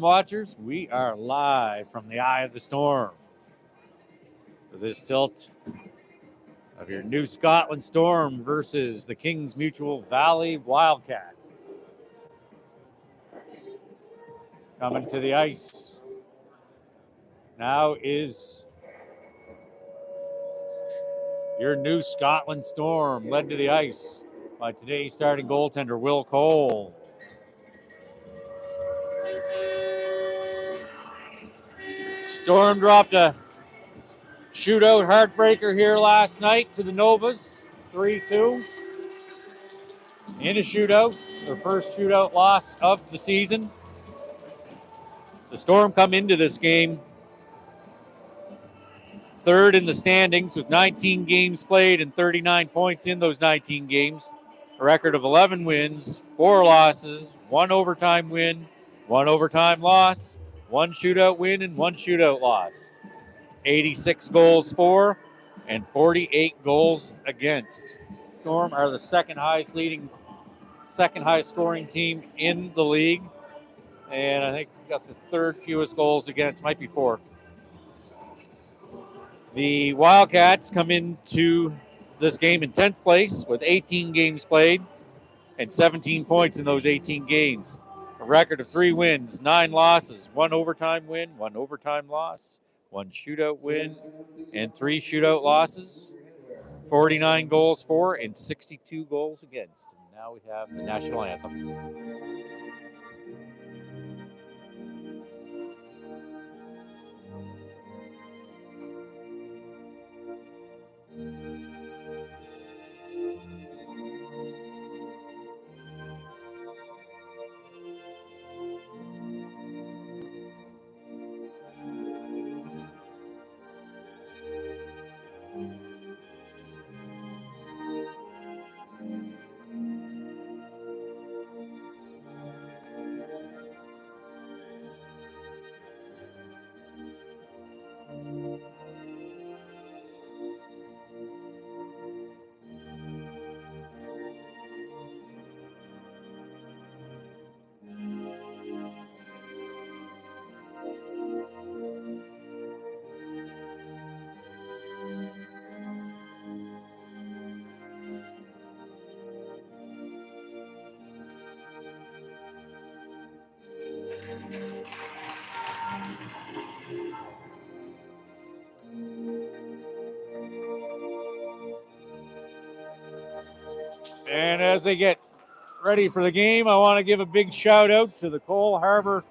Watchers, we are live from the eye of the storm for this tilt of your New Scotland Storm versus the Kings Mutual Valley Wildcats. Coming to the ice now is your New Scotland Storm, led to the ice by today's starting goaltender, Will Cole. Storm dropped a shootout heartbreaker here last night to the Novas, 3-2. In a shootout, their first shootout loss of the season. The Storm come into this game third in the standings with 19 games played and 39 points in those 19 games. A record of 11 wins, 4 losses, 1 overtime win, 1 overtime loss, 1 shootout win, and 1 shootout loss. 86 goals for and 48 goals against. Storm are the second highest scoring team in the league. And I think we got the third fewest goals against, might be fourth. The Wildcats come into this game in 10th place with 18 games played and 17 points in those 18 games. A record of 3 wins, 9 losses, 1 overtime win, 1 overtime loss, 1 shootout win, and 3 shootout losses. 49 goals for and 62 goals against. And now we have the national anthem. And as they get ready for the game, I want to give a big shout out to the Cole Harbour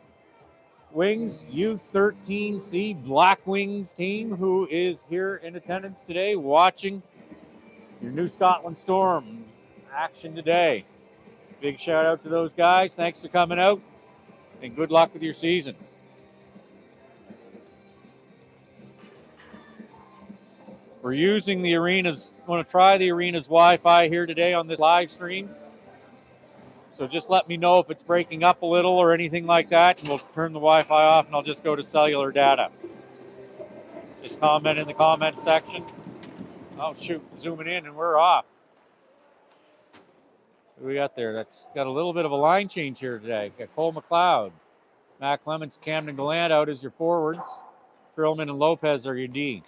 Wings U13C Black Wings team, who is here in attendance today watching your New Scotland Storm action today. Big shout out to those guys. Thanks for coming out and good luck with your season. We're using the arena's, want to try the arena's Wi-Fi here today on this live stream. So just let me know if it's breaking up a little or anything like that, and we'll turn the Wi-Fi off and I'll just go to cellular data. Just comment in the comment section. Oh shoot, zooming in and we're off. Who we got there? That's got a little bit of a line change here today. Got Cole McLeod, Matt Clements, Camden Gallant out as your forwards. Perlman and Lopez are your D.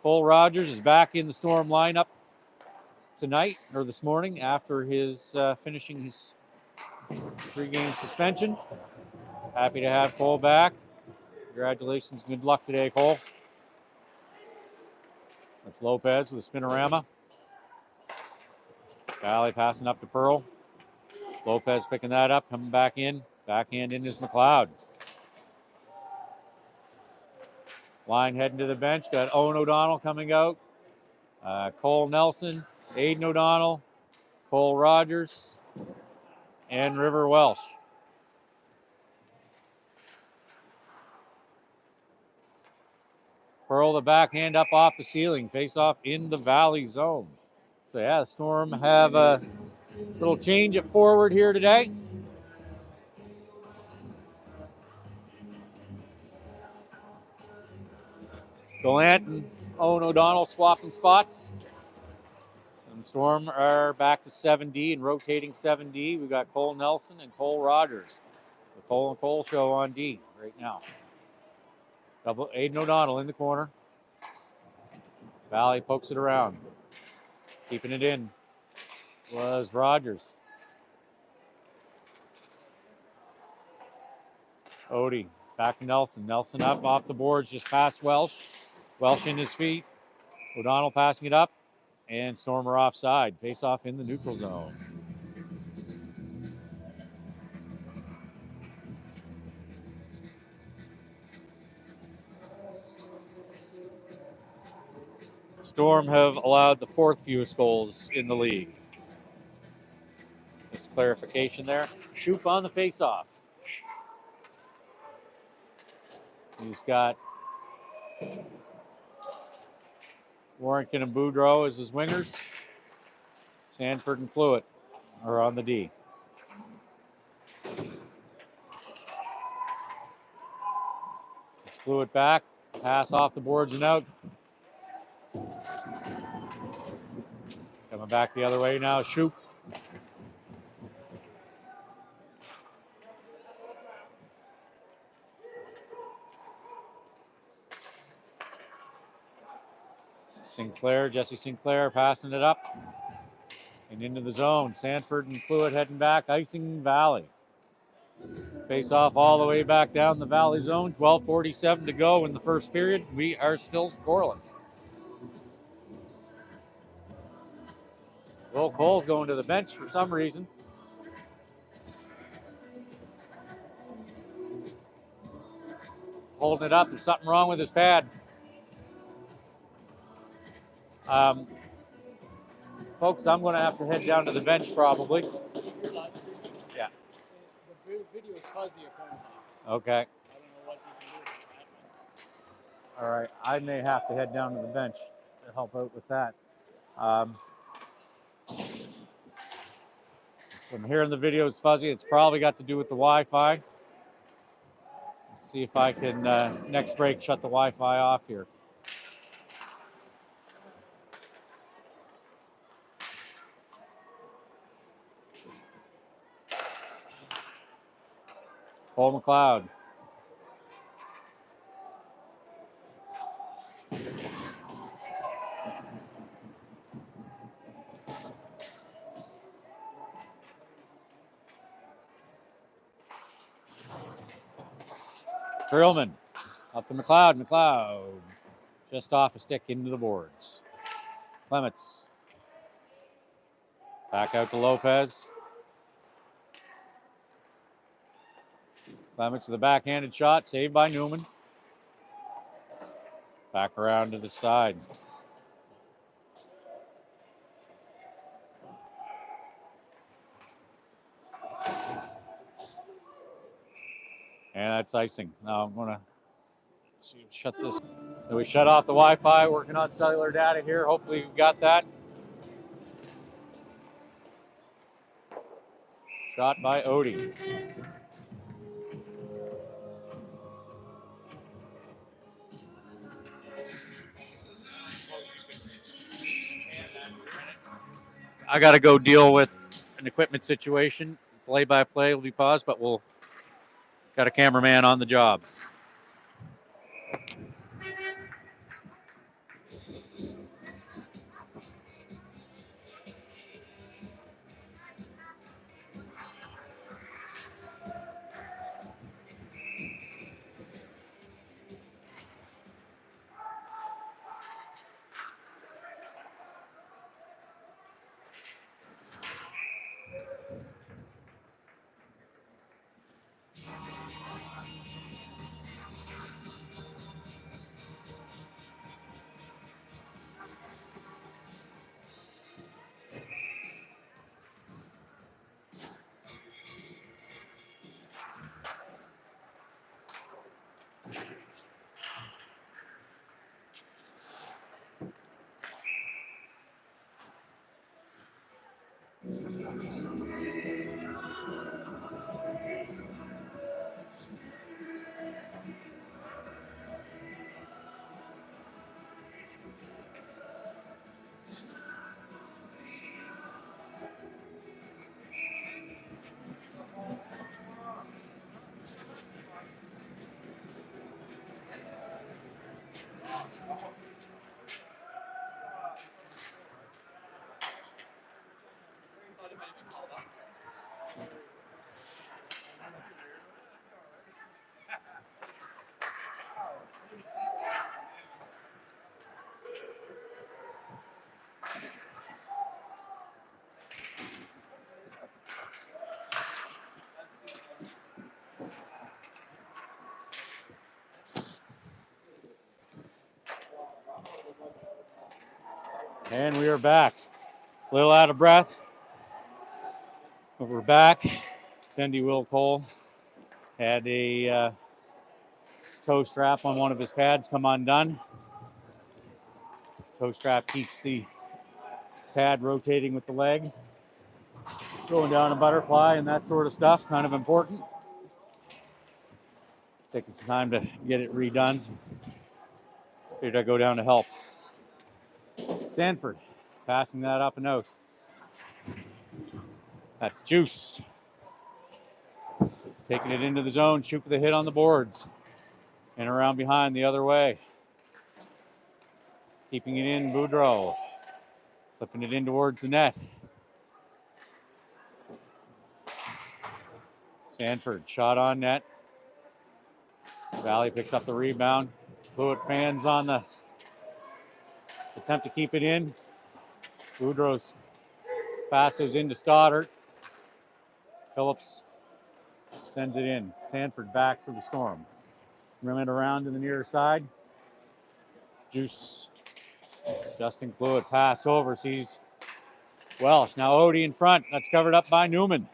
Cole Rogers is back in the Storm lineup tonight, or this morning, after his finishing his 3-game suspension. Happy to have Cole back. Congratulations, good luck today, Cole. That's Lopez with a spinorama. Valley passing up to Pearl. Lopez picking that up, coming back in. Backhand in is McLeod. Line heading to the bench. Got Owen O'Donnell coming out. Cole Nelson, Aiden O'Donnell, Cole Rogers, and River Welsh. Pearl the backhand up off the ceiling. Face off in the Valley zone. So yeah, the Storm have a little change at forward here today. Gallant and Owen O'Donnell swapping spots. And Storm are back to 7D and rotating 7D. We've got Cole Nelson and Cole Rogers with Cole and Cole show on D right now. Double Aiden O'Donnell in the corner. Valley pokes it around. Keeping it in was Rogers. Odie back to Nelson. Nelson up off the boards just past Welsh. Welsh in his feet. O'Donnell passing it up. And Stormer offside. Face off in the neutral zone. Storm have allowed the 4th fewest goals in the league. Just clarification there. Shoop on the face-off. He's got Warrington and Boudreau as his wingers. Sanford and Fluitt are on the D. It's Fluitt back. Pass off the boards and out. Coming back the other way now, Shoop. Jesse Sinclair passing it up and into the zone. Sanford and Fluitt heading back, icing Valley. Face off all the way back down the Valley zone. 12:47 to go in the first period. We are still scoreless. Will Cole's going to the bench for some reason. Holding it up. There's something wrong with his pad. Folks, I'm going to have to head down to the bench probably. Yeah. The video is fuzzy apparently. Okay. I don't know what you can do. All right. I may have to head down to the bench to help out with that. I'm hearing the video is fuzzy. It's probably got to do with the Wi-Fi. Let's see if I can, next break, shut the Wi-Fi off here. Cole McLeod. Perlman up to McLeod. McLeod just off a stick into the boards. Clements back out to Lopez. Clements with a backhanded shot, saved by Newman. Back around to the side. And that's icing. Now I'm going to shut this. So we shut off the Wi-Fi, working on cellular data here. Hopefully you've got that. Shot by Odie. I got to go deal with an equipment situation. Play-by-play will be paused, but we'll got a cameraman on the job. And we are back. A little out of breath, but we're back. Cindy Will Cole had a toe strap on one of his pads come undone. Toe strap keeps the pad rotating with the leg, going down a butterfly and that sort of stuff, kind of important. Taking some time to get it redone. Figured I'd go down to help. Sanford passing that up and out. That's Juice. Taking it into the zone, shoot with a hit on the boards. And around behind the other way. Keeping it in, Boudreau. Flipping it in towards the net. Sanford, shot on net. Valley picks up the rebound. Fluid fans on the attempt to keep it in. Boudreau's pass goes into Stoddart. Phillips sends it in. Sanford back for the Storm. Rim it around to the near side. Juice. Justin Fluid pass over. Sees Welsh. Now Odie in front. That's covered up by Newman.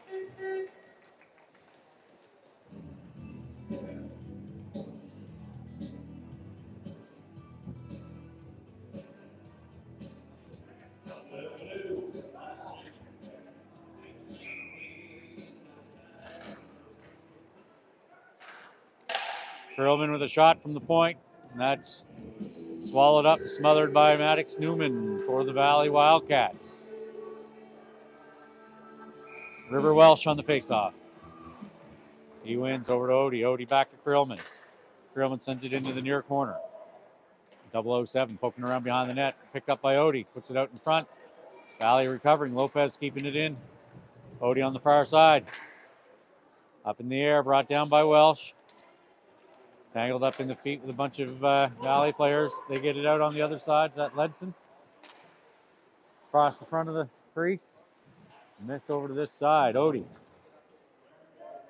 Perlman with a shot from the point, and that's swallowed up, smothered by Maddox Newman for the Valley Wildcats. River Welsh on the faceoff. He wins over to Odie. Odie back to Krillman. Krillman sends it into the near corner. 007 poking around behind the net. Picked up by Odie. Puts it out in front. Valley recovering. Lopez keeping it in. Odie on the far side. Up in the air. Brought down by Welsh. Tangled up in the feet with a bunch of Valley players. They get it out on the other side. Is that Ledson? Across the front of the crease. Miss over to this side. Odie.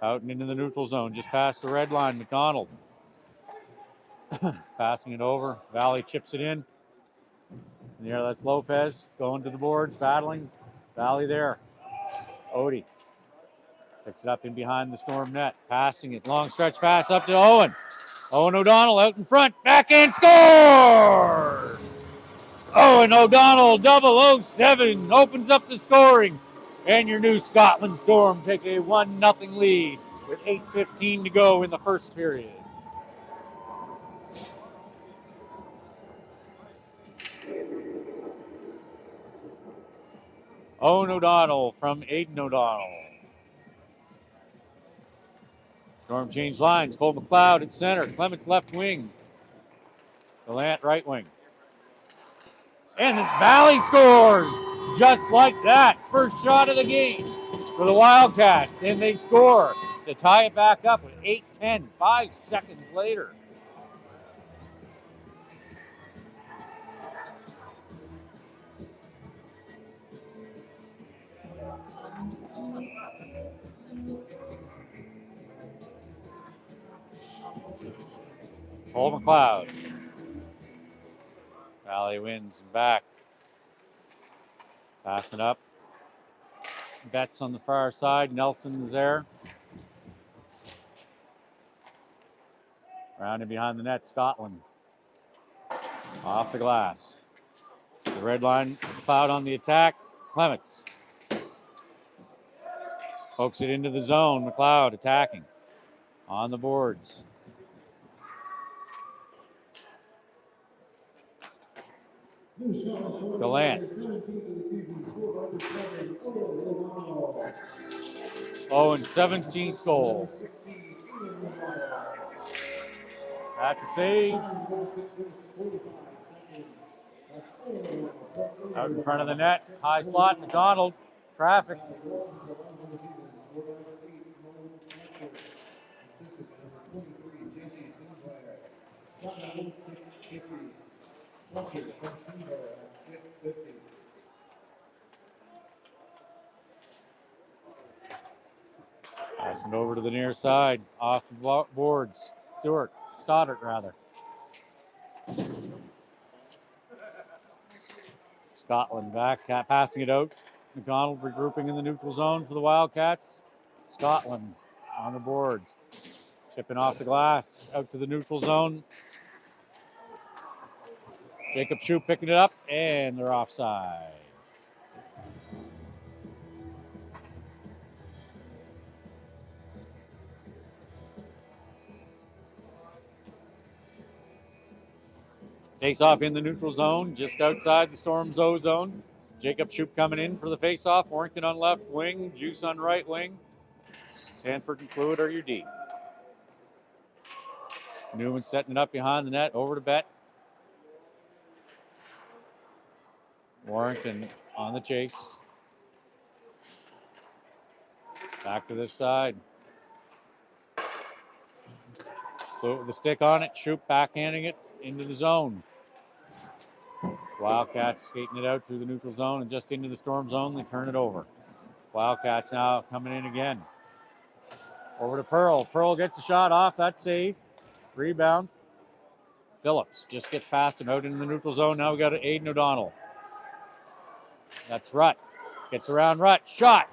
Out and into the neutral zone. Just past the red line. McDonald. Passing it over. Valley chips it in. And there, that's Lopez. Going to the boards. Battling. Valley there. Odie. Picks it up in behind the Storm net. Passing it. Long stretch pass up to Owen. Owen O'Donnell out in front. Backhand scores! Owen O'Donnell, 007, opens up the scoring. And your New Scotland Storm take a 1-0 lead with 8:15 to go in the first period. Owen O'Donnell from Aiden O'Donnell. Storm change lines. Cole McLeod at center. Clements left wing. Gallant right wing. And the Valley scores just like that. First shot of the game for the Wildcats. And they score to tie it back up with 8:10, 5 seconds later. Cole McLeod. Valley wins back. Passing up. Betts on the far side. Nelson's there. Rounding behind the net, Scotland. Off the glass. The red line, McLeod on the attack. Clements. Pokes it into the zone. McLeod attacking. On the boards. Gallant. Owen's 17th goal. That's a save. Out in front of the net. High slot. McDonald. Traffic. Passing over to the near side. Off the boards. Stoddart rather. Scotland back, passing it out. McDonald regrouping in the neutral zone for the Wildcats. Scotland on the boards. Chipping off the glass, out to the neutral zone. Jacob Shoup picking it up, and they're offside. Face-off in the neutral zone, just outside the Storm's O zone. Jacob Shoup coming in for the face-off. Warrington on left wing, Juice on right wing. Sanford and Fluid are your D. Newman setting it up behind the net, over to Bet. Warrington on the chase. Back to this side. Fluid with the stick on it, Shoup backhanding it into the zone. Wildcats skating it out through the neutral zone and just into the Storm zone. They turn it over. Wildcats now coming in again. Over to Pearl. Pearl gets a shot off. That's safe. Rebound. Phillips just gets past him out into the neutral zone. Now we got Aiden O'Donnell. That's Rutt. Gets around Rutt. Shot.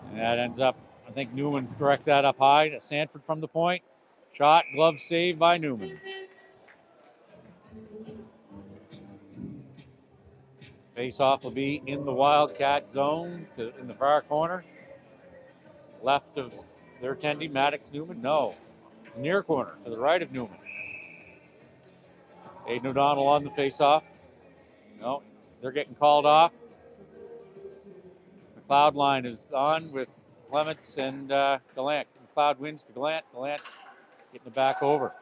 And that ends up, I think Newman direct that up high. Sanford from the point. Shot. Glove saved by Newman. Face-off will be in the Wildcat zone in the far corner. Left of their attendee, Maddox Newman. No. Near corner to the right of Newman. Aiden O'Donnell on the face-off. No, they're getting called off. McLeod line is on with Clements and Gallant. McLeod wins to Gallant. Gallant getting it back over.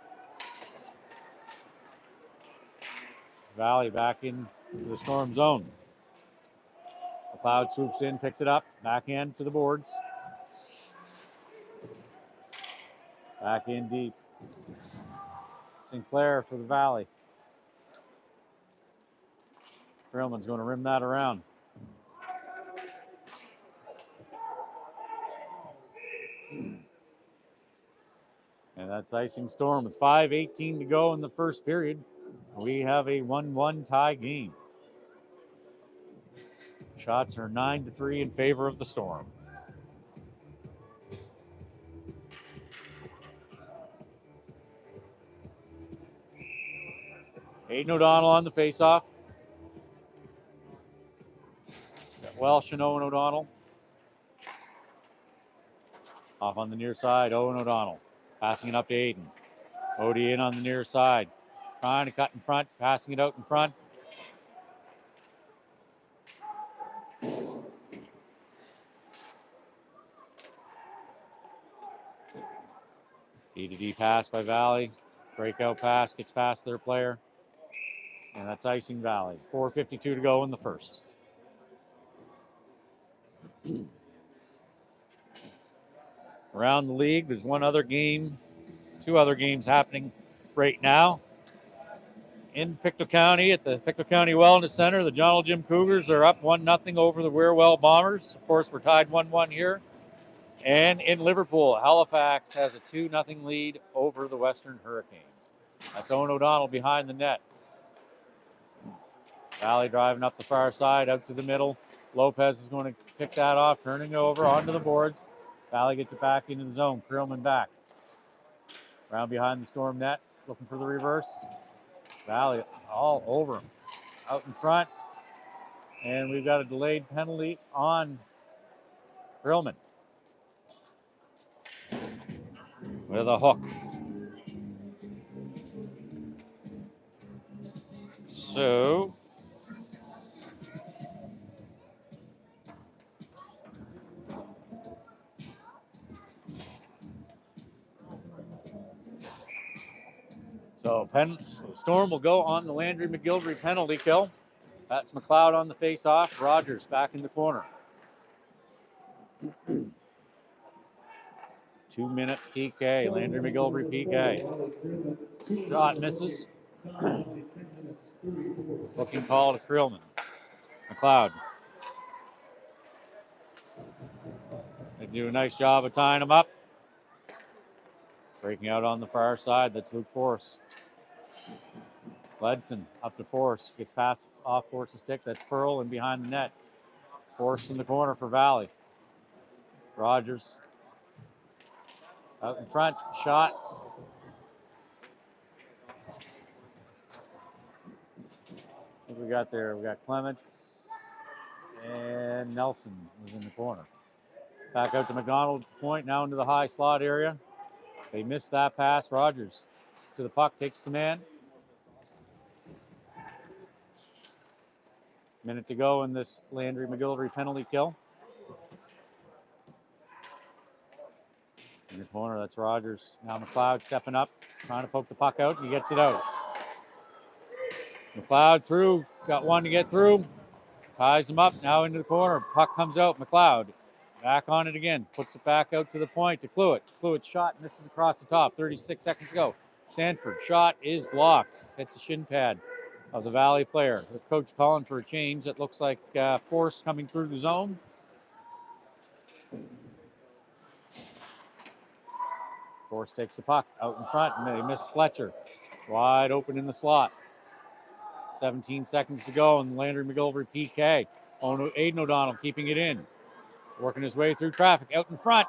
Valley back in the Storm zone. McLeod swoops in, picks it up, backhand to the boards. Back in deep. Sinclair for the Valley. Grillman's going to rim that around. And that's icing Storm with 5:18 to go in the first period. We have a 1-1 tie game. Shots are 9-3 in favor of the Storm. Aiden O'Donnell on the faceoff. Got Welsh and Owen O'Donnell. Off on the near side, Owen O'Donnell. Passing it up to Aiden. Odie in on the near side. Trying to cut in front, passing it out in front. D-to-D pass by Valley. Breakout pass, gets past their player. And that's icing Valley. 4:52 to go in the first. Around the league, there's two other games happening right now. In Pictou County, at the Pictou County Wellness Center, the John L. Jim Cougars are up 1-0 over the Weirwell Bombers. Of course, we're tied 1-1 here. And in Liverpool, Halifax has a 2-0 lead over the Western Hurricanes. That's Owen O'Donnell behind the net. Valley driving up the far side, out to the middle. Lopez is going to pick that off, turning it over onto the boards. Valley gets it back into the zone. Krillman back. Around behind the Storm net, looking for the reverse. Valley all over him. Out in front. And we've got a delayed penalty on Krillman. With a hook. So the Storm will go on the Landry McGilvery penalty kill. That's McLeod on the face-off. Rogers back in the corner. 2-minute PK. Landry McGilvery PK. Shot misses. Looking call to Krillman. McLeod. They do a nice job of tying him up. Breaking out on the far side, that's Luke Force. Ledson up to Force. Gets past off Force's stick. That's Pearl and behind the net. Force in the corner for Valley. Rogers out in front. Shot. What we got there? We got Clements and Nelson was in the corner. Back out to McDonald at the point. Now into the high slot area. They missed that pass. Rogers to the puck. Takes the man. Minute to go in this Landry McGillivray penalty kill. In the corner, that's Rogers. Now McLeod stepping up, trying to poke the puck out, and he gets it out. McLeod through, got one to get through. Ties him up, now into the corner. Puck comes out, McLeod. Back on it again, puts it back out to the point to Cluett. Cluett's shot misses across the top, 36 seconds to go. Sanford, shot is blocked. Hits the shin pad of the Valley player. The coach calling for a change. It looks like Force coming through the zone. Force takes the puck out in front, and they miss Fletcher. Wide open in the slot. 17 seconds to go, and Landry McGillivray PK. Aiden O'Donnell keeping it in. Working his way through traffic. Out in front.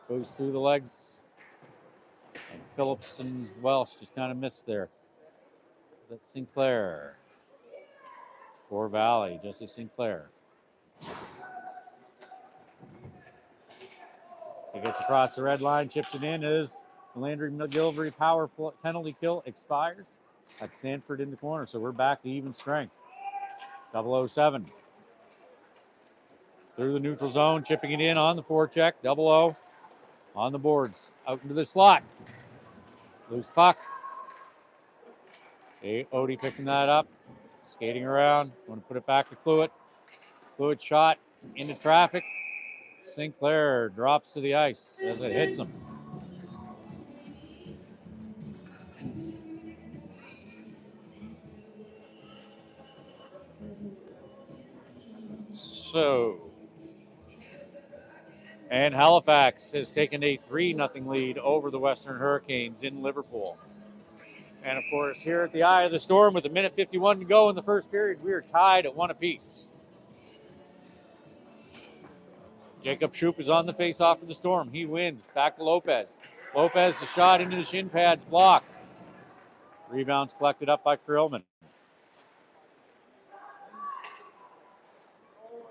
Goes through the legs. And Phillips and Welsh just kind of missed there. Is that Sinclair? For Valley, Jesse Sinclair. He gets across the red line, chips it in as the Landry McGillivray power penalty kill expires. That's Sanford in the corner, so we're back to even strength. 007. Through the neutral zone, chipping it in on the forecheck. 00 on the boards. Out into the slot. Loose puck. Odie picking that up. Skating around. Want to put it back to Cluett. Cluett shot into traffic. Sinclair drops to the ice as it hits him. And Halifax has taken a 3-0 lead over the Western Hurricanes in Liverpool. And of course, here at the eye of the storm with 1:51 to go in the first period, we are tied at 1 apiece. Jacob Shoup is on the face-off for the Storm. He wins. Back to Lopez. Lopez, the shot into the shin pads, blocked. Rebounds collected up by Krillman.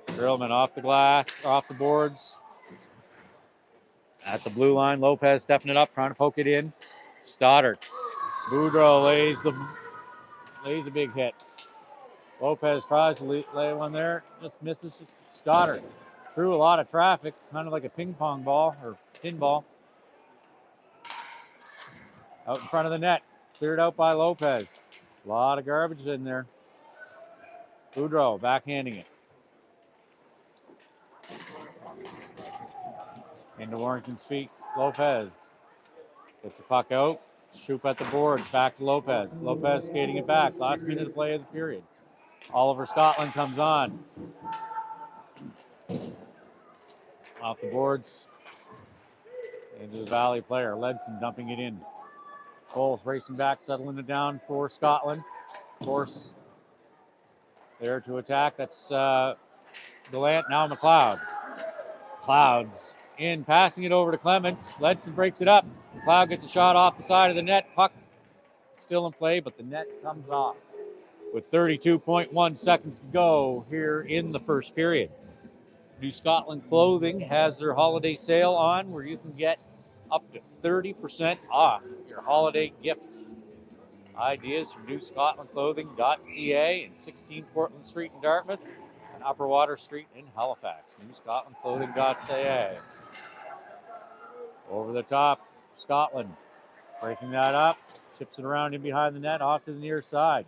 Krillman off the glass, off the boards. At the blue line, Lopez stepping it up, trying to poke it in. Stoddard. Boudreau lays a big hit. Lopez tries to lay one there, just misses. Stoddard through a lot of traffic, kind of like a ping pong ball or pinball. Out in front of the net, cleared out by Lopez. A lot of garbage in there. Boudreau backhanding it. Into Warrington's feet, Lopez. Gets the puck out. Shoup at the boards, back to Lopez. Lopez skating it back. Last minute of play of the period. Oliver Scotland comes on. Off the boards. Into the Valley player. Ledson dumping it in. Coles racing back, settling it down for Scotland. Force there to attack. That's Gallant, now McLeod. Clouds in, passing it over to Clements. Ledson breaks it up. McLeod gets a shot off the side of the net. Puck still in play, but the net comes off with 32.1 seconds to go here in the first period. New Scotland Clothing has their holiday sale on where you can get up to 30% off your holiday gift. Ideas from newscotlandclothing.ca and 16 Portland Street in Dartmouth and Upper Water Street in Halifax. newscotlandclothing.ca. Over the top, Scotland breaking that up, chips it around in behind the net, off to the near side.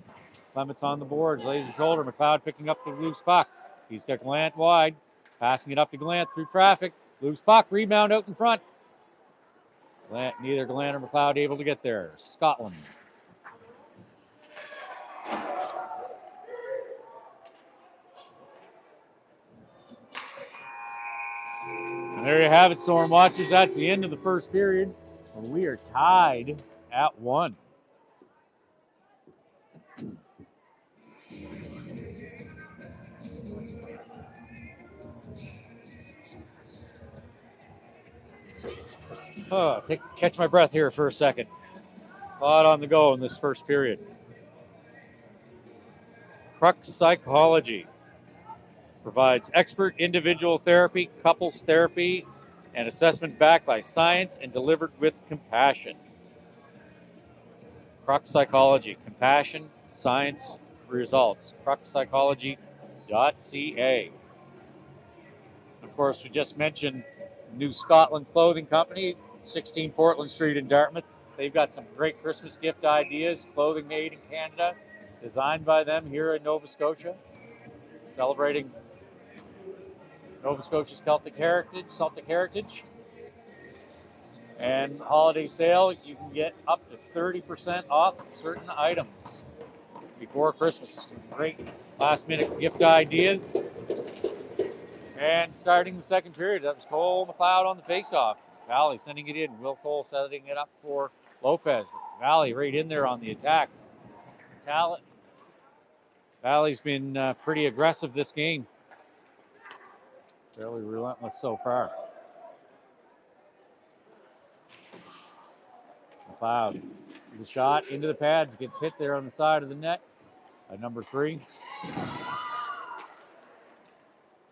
Clements on the boards, lays his shoulder. McLeod picking up the loose puck. He's got Gallant wide, passing it up to Gallant through traffic. Loose puck, rebound out in front. Neither Gallant or McLeod able to get there. Scotland. And there you have it, Storm Watchers. That's the end of the first period. And we are tied at 1. Catch my breath here for a second. A lot on the go in this first period. Crux Psychology provides expert individual therapy, couples therapy, and assessment backed by science and delivered with compassion. Crux Psychology, compassion, science, results. cruxpsychology.ca. Of course, we just mentioned New Scotland Clothing Company, 16 Portland Street in Dartmouth. They've got some great Christmas gift ideas, clothing made in Canada, designed by them here in Nova Scotia, celebrating Nova Scotia's Celtic heritage. And holiday sale, you can get up to 30% off of certain items before Christmas. Some great last-minute gift ideas. And starting the second period, that was Cole McLeod on the face-off. Valley sending it in. Will Cole setting it up for Lopez. Valley right in there on the attack. Valley's been pretty aggressive this game. Fairly relentless so far. McLeod, the shot into the pads, gets hit there on the side of the net by number 3.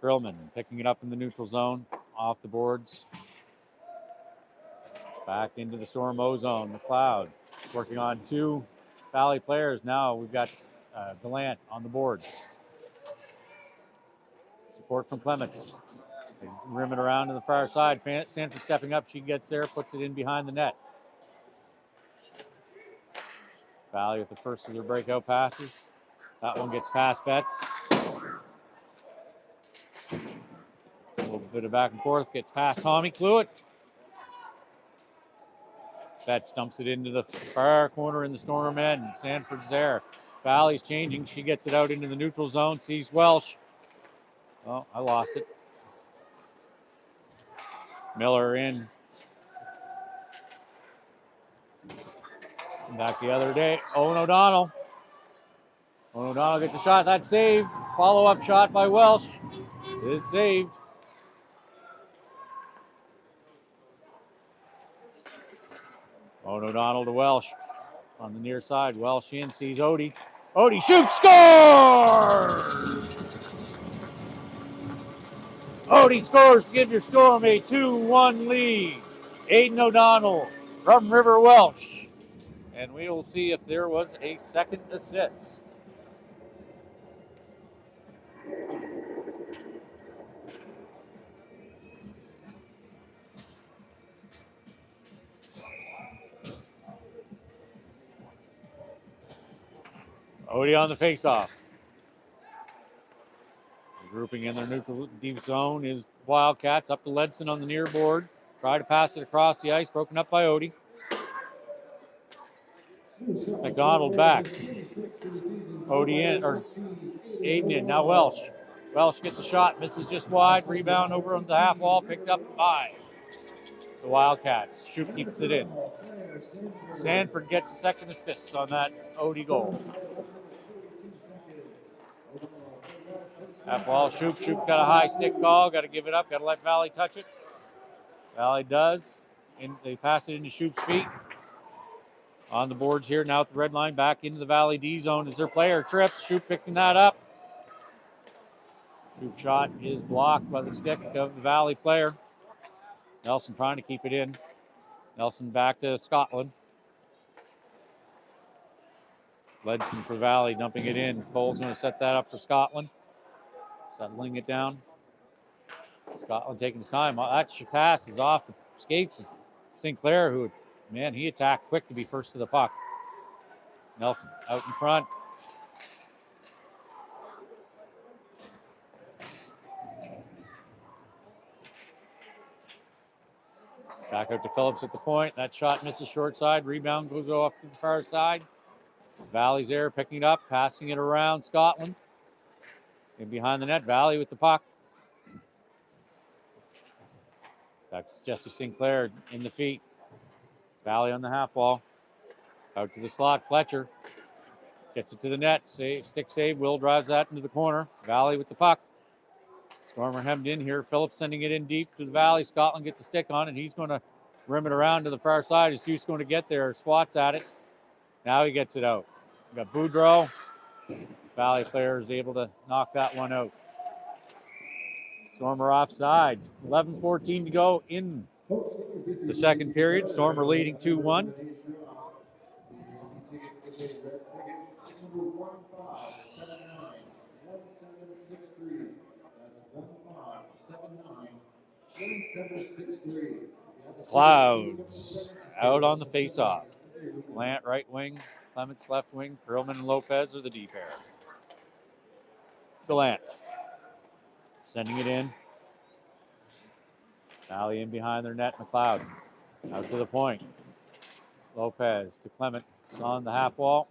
Krillman picking it up in the neutral zone, off the boards. Back into the Storm O-zone. McLeod working on 2 Valley players. Now we've got Gallant on the boards. Support from Clements. They rim it around to the far side. Sanford stepping up. She gets there, puts it in behind the net. Valley with the first of their breakout passes. That one gets past Betts. A little bit of back and forth. Gets past Tommy Cluett. Betts dumps it into the far corner in the Storm end. Sanford's there. Valley's changing. She gets it out into the neutral zone. Sees Welsh. Oh, I lost it. Miller in. Back the other day. Owen O'Donnell. Owen O'Donnell gets a shot. That's saved. Follow-up shot by Welsh is saved. Owen O'Donnell to Welsh on the near side. Welsh in, sees Odie. Odie shoots, scores! Odie scores to give your Storm a 2-1 lead. Aiden O'Donnell from River Welsh. And we will see if there was a second assist. Odie on the faceoff. Grouping in their neutral deep zone is Wildcats up to Ledson on the near board. Try to pass it across the ice, broken up by Odie. McDonald back. Odie in, or Aiden in, now Welsh. Welsh gets a shot, misses just wide. Rebound over on the half wall, picked up by the Wildcats. Shoup keeps it in. Sanford gets a second assist on that Odie goal. Half wall, Shoup got a high stick call, got to give it up, got to let Valley touch it. Valley does, and they pass it into Shoup's feet. On the boards here, now at the red line, back into the Valley D zone as their player trips. Shoup picking that up. Shoup shot is blocked by the stick of the Valley player. Nelson trying to keep it in. Nelson back to Scotland. Ledson for Valley, dumping it in. Cole's going to set that up for Scotland. Settling it down. Scotland taking his time. That pass is off the skates of Sinclair, who, man, he attacked quick to be first to the puck. Nelson out in front. Back out to Phillips at the point. That shot misses short side. Rebound goes off to the far side. Valley's there, picking it up, passing it around Scotland. And behind the net, Valley with the puck. That's Jesse Sinclair in the feet. Valley on the half wall. Out to the slot, Fletcher. Gets it to the net, stick save. Will drives that into the corner. Valley with the puck. Stormer hemmed in here. Phillips sending it in deep to the Valley. Scotland gets a stick on it. He's going to rim it around to the far side. Is Juice going to get there? Swats at it. Now he gets it out. We got Boudreau. Valley player is able to knock that one out. Stormer offside. 11:14 to go in the second period. Stormer leading 2-1. Clouds out on the face-off. Plant right wing, Clements left wing, Perlman and Lopez are the D pair. Gallant sending it in. Valley in behind their net, McLeod out to the point. Lopez to Clement on the half wall.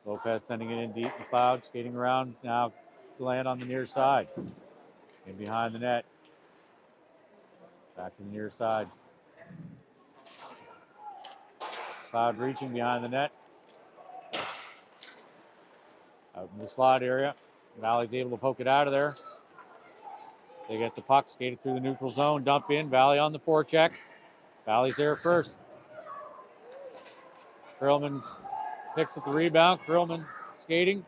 Lopez sending it in deep. McLeod skating around now. Gallant on the near side. In behind the net. Back to the near side. McLeod reaching behind the net. Out in the slot area. Valley's able to poke it out of there. They get the puck, skated through the neutral zone, dump in. Valley on the forecheck. Valley's there first. Perlman picks up the rebound. Perlman skating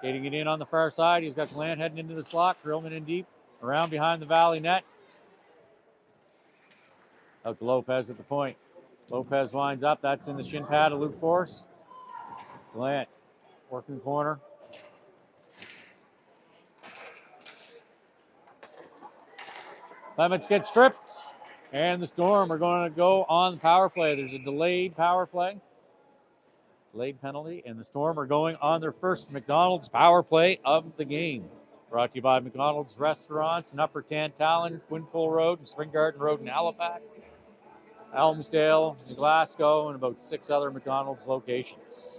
it in on the far side. He's got Gallant heading into the slot. Perlman in deep, around behind the Valley net. Out to Lopez at the point. Lopez winds up. That's in the shin pad of Luke Force. Gallant working the corner. Clements gets stripped, and the Storm are going to go on the power play. There's a delayed power play, delayed penalty, and the Storm are going on their first McDonald's power play of the game. Brought to you by McDonald's Restaurants in Upper Tantallon, Quinpool Road, and Spring Garden Road in Halifax, Elmsdale, Glasgow, and about 6 other McDonald's locations.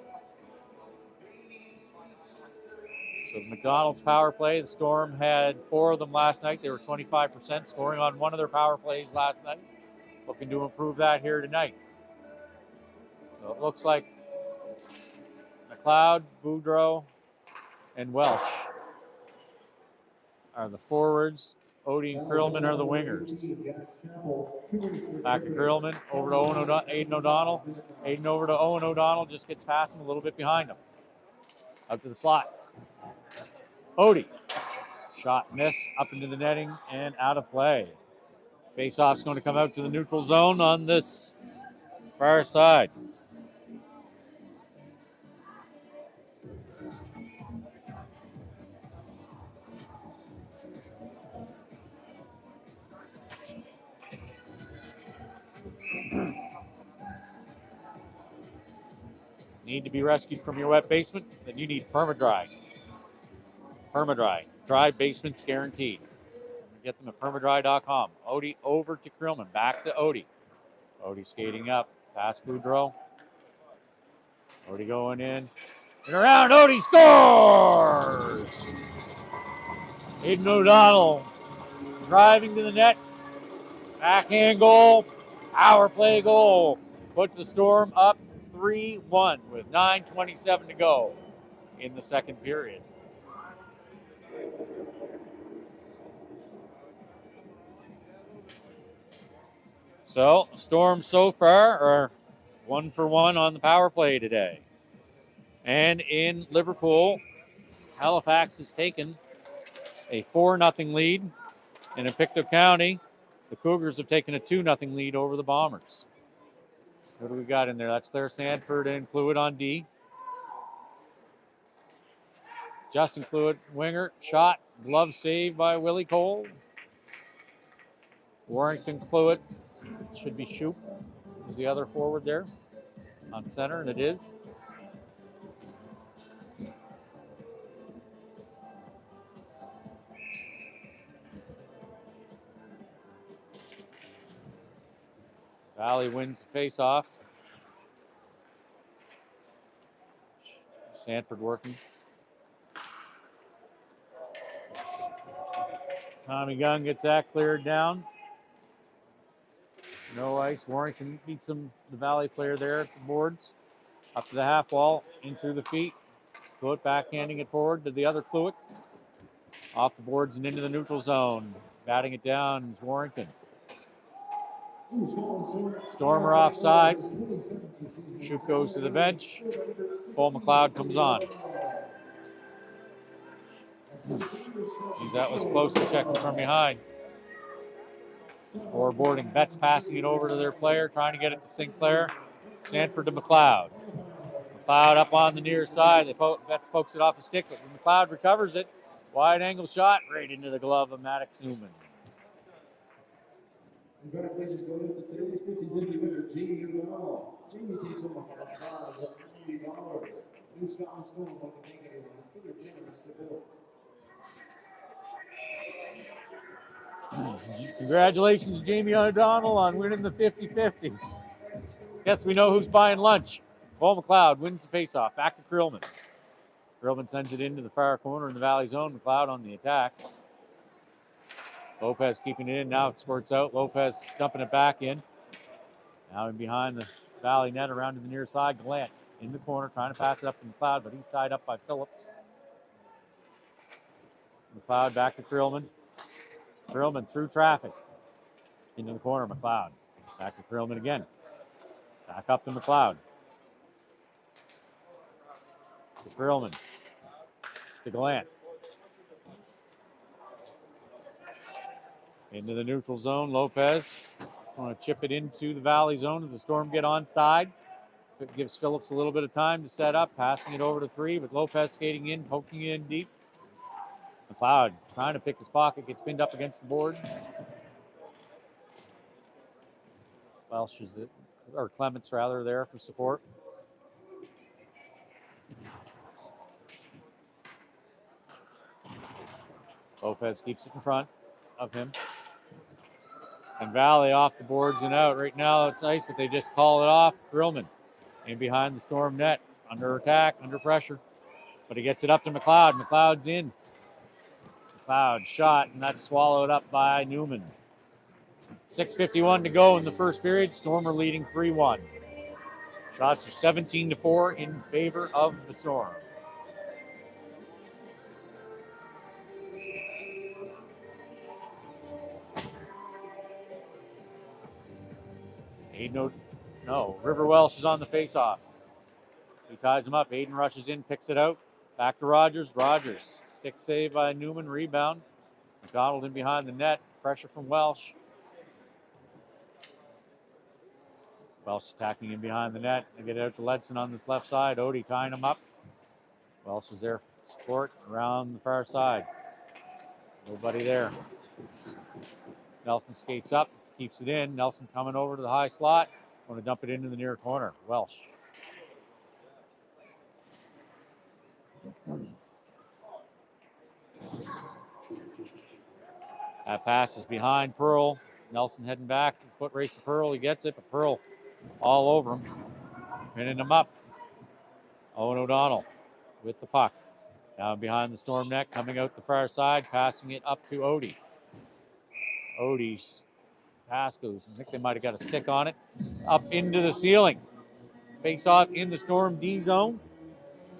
So the McDonald's power play, the Storm had 4 of them last night. They were 25% scoring on one of their power plays last night. Looking to improve that here tonight. So it looks like McLeod, Boudreau, and Welsh are the forwards. Odie and Perlman are the wingers. Back to Perlman, over to Aiden O'Donnell. Aiden over to Owen O'Donnell, just gets past him a little bit behind him. Up to the slot. Odie. Shot miss, up into the netting and out of play. Face-off's going to come out to the neutral zone on this far side. Need to be rescued from your wet basement? Then you need Permadry. Permadry. Dry basements guaranteed. Get them at permadry.com. Odie over to Krillman. Back to Odie. Odie skating up. Past Boudreau. Odie going in. And around. Odie scores! Aiden O'Donnell driving to the net. Backhand goal. Power play goal. Puts the Storm up 3-1 with 9:27 to go in the second period. So, Storm so far are 1 for 1 on the power play today. And in Liverpool, Halifax has taken a 4-0 lead. And in Pictou County, the Cougars have taken a 2-0 lead over the Bombers. What do we got in there? That's Claire Sanford and Cluett on D. Justin Cluett, winger, shot, glove save by Willie Cole. Warrington Cluett, should be Shoop, is the other forward there on center, and it is. Valley wins the face-off. Sanford working. Tommy Gunn gets that cleared down. No ice. Warrington beats the Valley player there at the boards. Up to the half wall, in through the feet. Cluett backhanding it forward to the other Cluett. Off the boards and into the neutral zone. Batting it down is Warrington. Stormer offside. Shoop goes to the bench. Cole McLeod comes on. That was close to checking from behind. Scoreboarding. Betts passing it over to their player, trying to get it to Sinclair. Sanford to McLeod. McLeod up on the near side. Betts pokes it off the stick, but McLeod recovers it. Wide angle shot right into the glove of Maddox Newman. Congratulations going into today's 50-50 winner, Jamie Ball. Jamie takes home a prize of $90. New Scotland Storm want to thank everyone for their generous support. Congratulations, Jamie O'Donnell, on winning the 50-50. Guess we know who's buying lunch. Cole McLeod wins the faceoff. Back to Krillman. Krillman sends it into the far corner in the Valley zone. McLeod on the attack. Lopez keeping it in. Now it squirts out. Lopez dumping it back in. Now in behind the Valley net around to the near side. Gallant in the corner trying to pass it up to McLeod, but he's tied up by Phillips. McLeod back to Krillman. Krillman through traffic. Into the corner, McLeod. Back to Krillman again. Back up to McLeod. To Krillman. To Gallant. Into the neutral zone, Lopez. Want to chip it into the Valley zone as the Storm get onside. It gives Phillips a little bit of time to set up, passing it over to 3, but Lopez skating in, poking in deep. McLeod trying to pick his pocket, gets pinned up against the boards. Welsh is it, or Clements rather, there for support. Lopez keeps it in front of him. And Valley off the boards and out. Right now it's ice, but they just call it off. Grillman in behind the Storm net, under attack, under pressure. But he gets it up to McLeod. McLeod's in. McLeod shot, and that's swallowed up by Newman. 6:51 to go in the first period. Storm are leading 3-1. Shots are 17-4 in favor of the Storm. River Welsh is on the faceoff. He ties him up. Aiden rushes in, picks it out. Back to Rogers. Rogers. Stick save by Newman. Rebound. McDonald in behind the net. Pressure from Welsh. Welsh attacking in behind the net. They get it out to Ledson on this left side. Odie tying him up. Welsh is there for support around the far side. Nobody there. Nelson skates up. Keeps it in. Nelson coming over to the high slot. Want to dump it into the near corner. Welsh. That pass is behind Pearl. Nelson heading back. Foot race to Pearl. He gets it, but Pearl all over him. Pinning him up. Owen O'Donnell with the puck. Down behind the Storm net. Coming out the far side. Passing it up to Odie. Odie's pass goes. I think they might have got a stick on it. Up into the ceiling. Face off in the Storm D zone.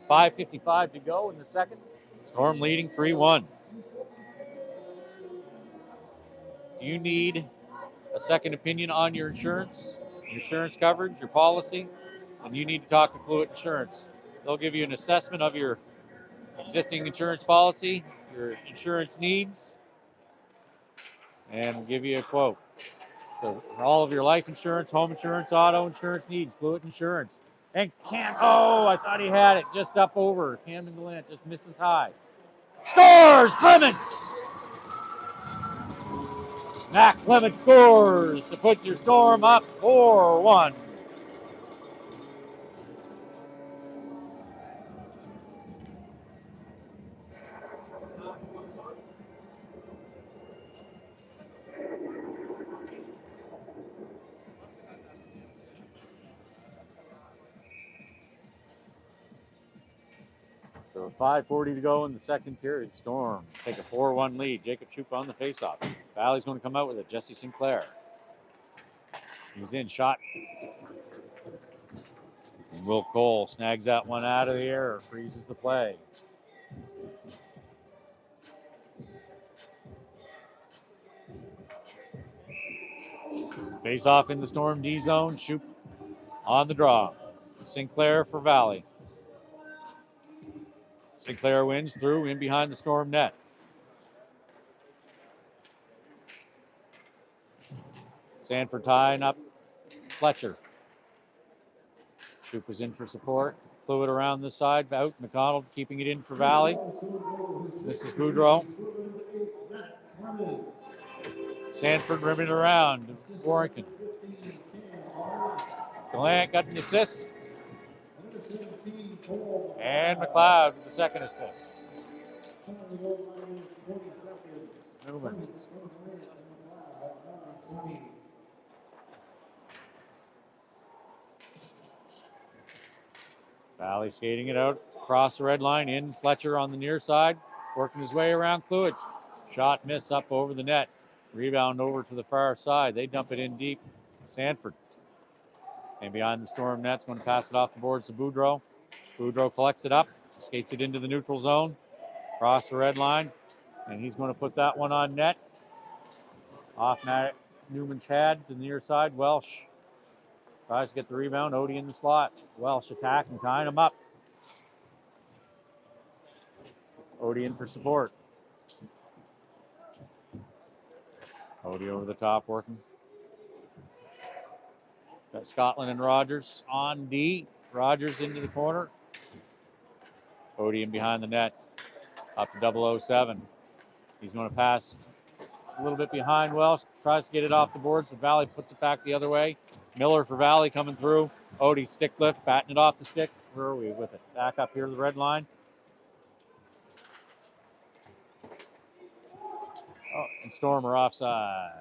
5:55 to go in the second. Storm leading 3-1. Do you need a second opinion on your insurance coverage, your policy? Then you need to talk to Fluid Insurance. They'll give you an assessment of your existing insurance policy, your insurance needs, and we'll give you a quote. So for all of your life insurance, home insurance, auto insurance needs, Fluid Insurance. And I thought he had it just up over. Camden Gallant just misses high. Scores! Clements! Matt Clements scores to put your Storm up 4-1. So 5:40 to go in the second period. Storm take a 4-1 lead. Jacob Shoup on the faceoff. Valley's going to come out with it. Jesse Sinclair. He's in, shot. And Will Cole snags that one out of the air, freezes the play. Face off in the Storm D zone. Shoot on the draw. Sinclair for Valley. Sinclair wins through in behind the Storm net. Sanford tying up Fletcher. Shoop was in for support. Flew it around this side. Out. McDonald keeping it in for Valley. This is Boudreau. Sanford rimming around. Warrington. Gallant got an assist. And McLeod with the second assist. Newman. Valley skating it out across the red line in. Fletcher on the near side, working his way around Kluich. Shot miss up over the net. Rebound over to the far side. They dump it in deep. Sanford. And behind the Storm net's going to pass it off the boards to Boudreau. Boudreau collects it up, skates it into the neutral zone, across the red line, and he's going to put that one on net. Off Matt Newman's pad to the near side. Welsh tries to get the rebound. Odie in the slot. Welsh attacking, tying him up. Odie in for support. Odie over the top working. Got Scotland and Rogers on D. Rogers into the corner. Odie in behind the net. Up to 007. He's going to pass a little bit behind Welsh. Tries to get it off the boards, but Valley puts it back the other way. Miller for Valley coming through. Odie stick lift, batting it off the stick. Where are we with it? Back up here to the red line. Oh, and Storm are offside.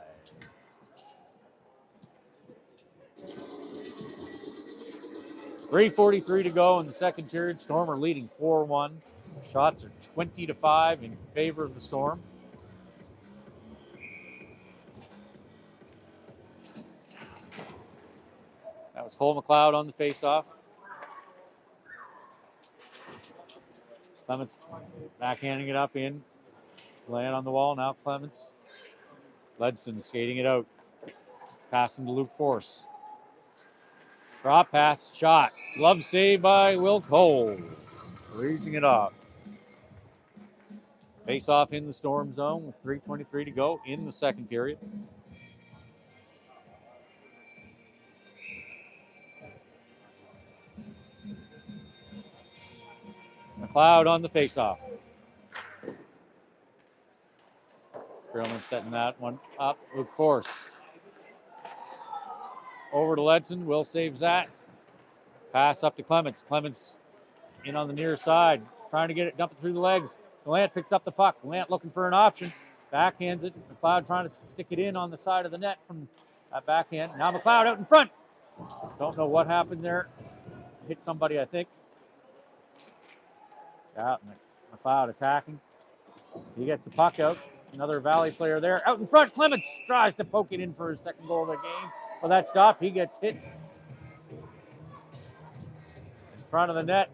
.343 to go in the second period. Storm are leading 4-1. Shots are 20-5 in favor of the Storm. That was Cole McLeod on the faceoff. Clements backhanding it up in. Laying on the wall now, Clements. Ledson skating it out. Passing to Luke Force. Drop pass, shot. Glove save by Will Cole. Freezing it off. Face off in the Storm zone with 3:23 to go in the second period. McLeod on the face-off. Grillman setting that one up. Luke Force. Over to Ledson. Will saves that. Pass up to Clements. Clements in on the near side. Trying to get it, dump it through the legs. Gallant picks up the puck. Gallant looking for an option. Backhands it. McLeod trying to stick it in on the side of the net from that backhand. Now McLeod out in front. Don't know what happened there. Hit somebody, I think. Yeah, McLeod attacking. He gets the puck out. Another Valley player there. Out in front, Clements tries to poke it in for his second goal of the game. Well, that stop, he gets hit in front of the net.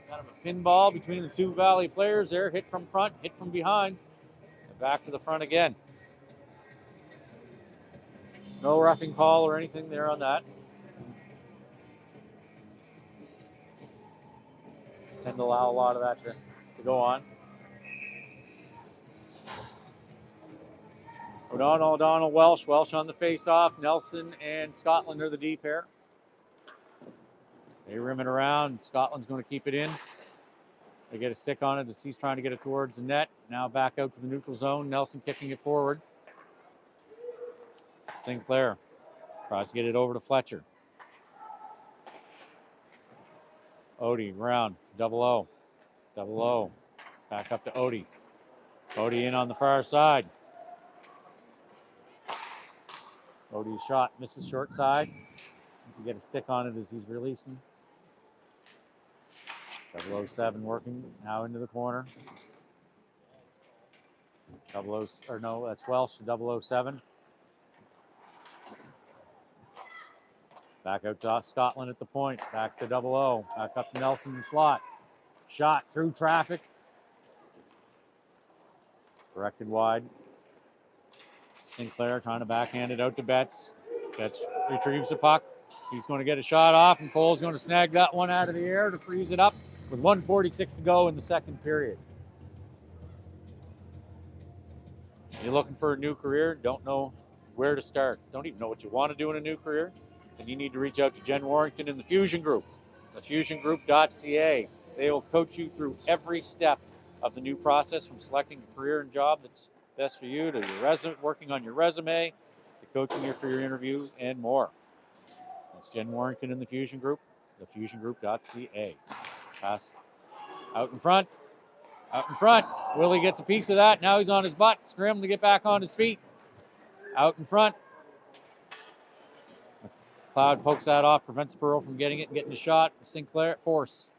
Kind of a pinball between the two Valley players there. Hit from front, hit from behind. And back to the front again. No roughing call or anything there on that. Tend to allow a lot of that to go on. O'Donnell, Welsh. Welsh on the face-off. Nelson and Scotland are the D pair. They rim it around. Scotland's going to keep it in. They get a stick on it as he's trying to get it towards the net. Now back out to the neutral zone. Nelson kicking it forward. Sinclair tries to get it over to Fletcher. Odie around. 0-0. Back up to Odie. Odie in on the far side. Odie's shot misses short side. You get a stick on it as he's releasing. 007 working now into the corner. That's Welsh, 007. Back out to Scotland at the point. Back to 00. Back up to Nelson in the slot. Shot through traffic. Directed wide. Sinclair trying to backhand it out to Betts. Retrieves the puck. He's going to get a shot off, and Cole's going to snag that one out of the air to freeze it up with 1:46 to go in the second period. You're looking for a new career, don't know where to start, don't even know what you want to do in a new career, then you need to reach out to Jen Warrington in the Fusion Group, thefusiongroup.ca. They will coach you through every step of the new process, from selecting a career and job that's best for you, to your resume, working on your resume, to coaching you for your interview, and more. That's Jen Warrington in the Fusion Group, thefusiongroup.ca. Pass out in front. Out in front. Willie gets a piece of that. Now he's on his butt, scrambling to get back on his feet. Out in front. Cloud pokes that off, prevents Burrow from getting it and getting the shot. Sinclair at force.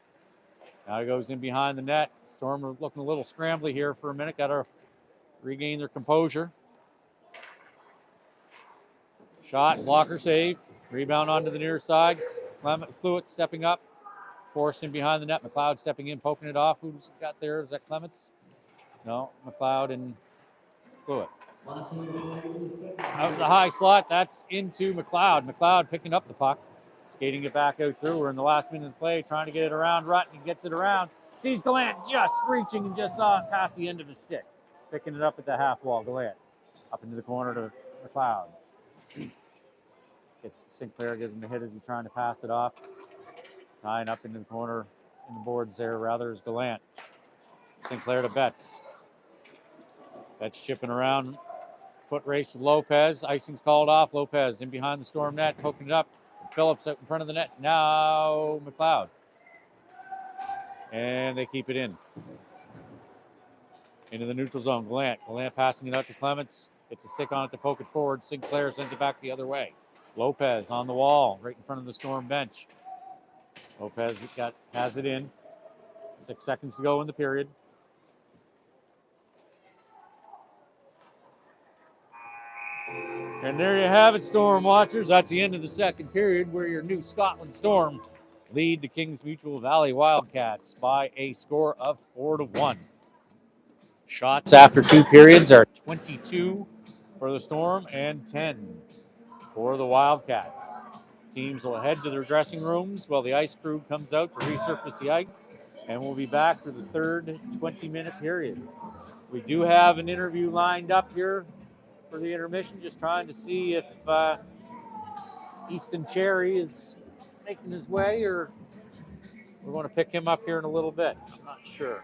Now he goes in behind the net. Storm are looking a little scrambly here for a minute. Got to regain their composure. Shot, blocker save. Rebound onto the near side. Clement stepping up. Forced in behind the net. McLeod stepping in, poking it off. Who's got there? Is that Clements? No, McLeod and Fluid. Out in the high slot, that's into McLeod. McLeod picking up the puck, skating it back out through. We're in the last minute of play, trying to get it around Rutt, and he gets it around. Sees Gallant just reaching and just past the end of his stick. Picking it up at the half wall. Gallant up into the corner to McLeod. Gets Sinclair, gives him a hit as he's trying to pass it off. Tying up into the corner, in the boards there, rather, is Gallant. Sinclair to Betts. Betts chipping around. Foot race with Lopez. Icing's called off. Lopez in behind the Storm net, poking it up. Phillips out in front of the net. Now McLeod. And they keep it in. Into the neutral zone. Gallant. Gallant passing it out to Clements. Gets a stick on it to poke it forward. Sinclair sends it back the other way. Lopez on the wall, right in front of the Storm bench. Lopez has it in. 6 seconds to go in the period. And there you have it, Storm Watchers. That's the end of the second period, where your New Scotland Storm lead the Kings Mutual Valley Wildcats by a score of 4-1. Shots after 2 periods are 22 for the Storm and 10 for the Wildcats. Teams will head to their dressing rooms while the ice crew comes out to resurface the ice, and we'll be back for the third 20-minute period. We do have an interview lined up here for the intermission, just trying to see if Easton Cherry is making his way, or we're going to pick him up here in a little bit. I'm not sure.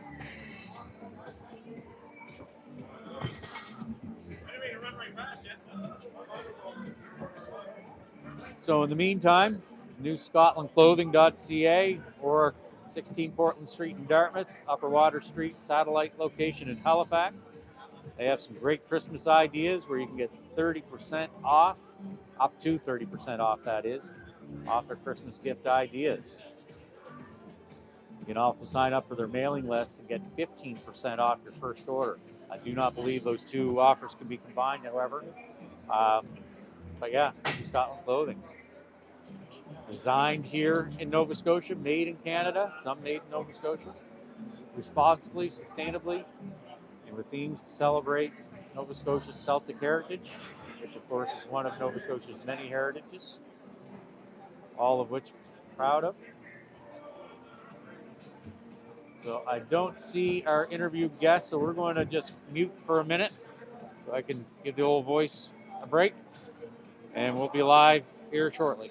So in the meantime, newscotlandclothing.ca or 16 Portland Street in Dartmouth, Upper Water Street satellite location in Halifax. They have some great Christmas ideas where you can get 30% off, up to 30% off, that is, off their Christmas gift ideas. You can also sign up for their mailing list and get 15% off your first order. I do not believe those two offers can be combined, however. But yeah, New Scotland Clothing. Designed here in Nova Scotia, made in Canada, some made in Nova Scotia, responsibly, sustainably, and with themes to celebrate Nova Scotia's Celtic heritage, which of course is one of Nova Scotia's many heritages, all of which I'm proud of. So I don't see our interview guest, so we're going to just mute for a minute so I can give the old voice a break, and we'll be live here shortly.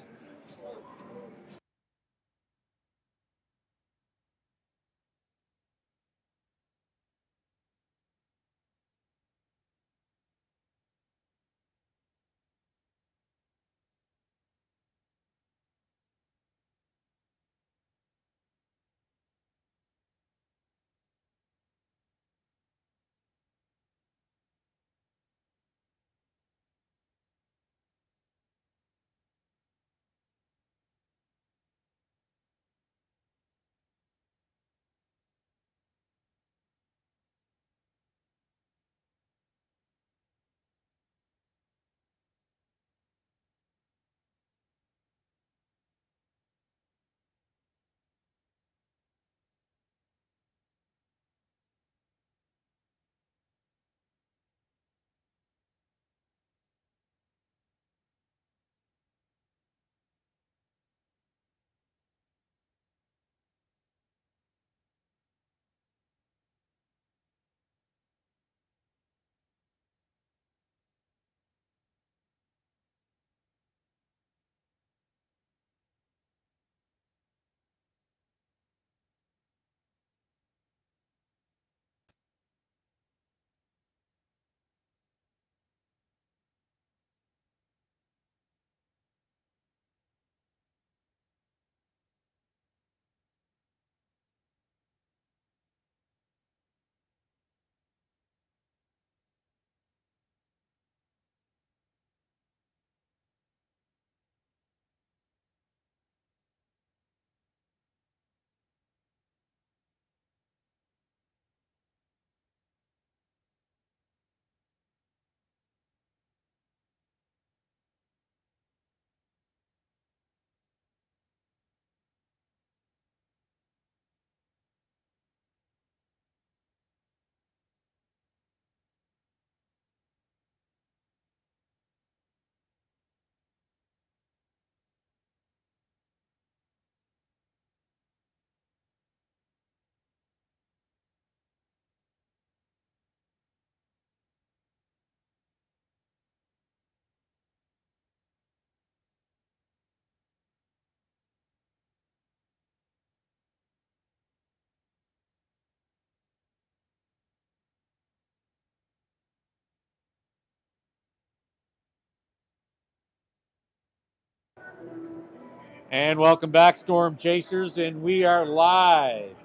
And welcome back, Storm Chasers, and we are live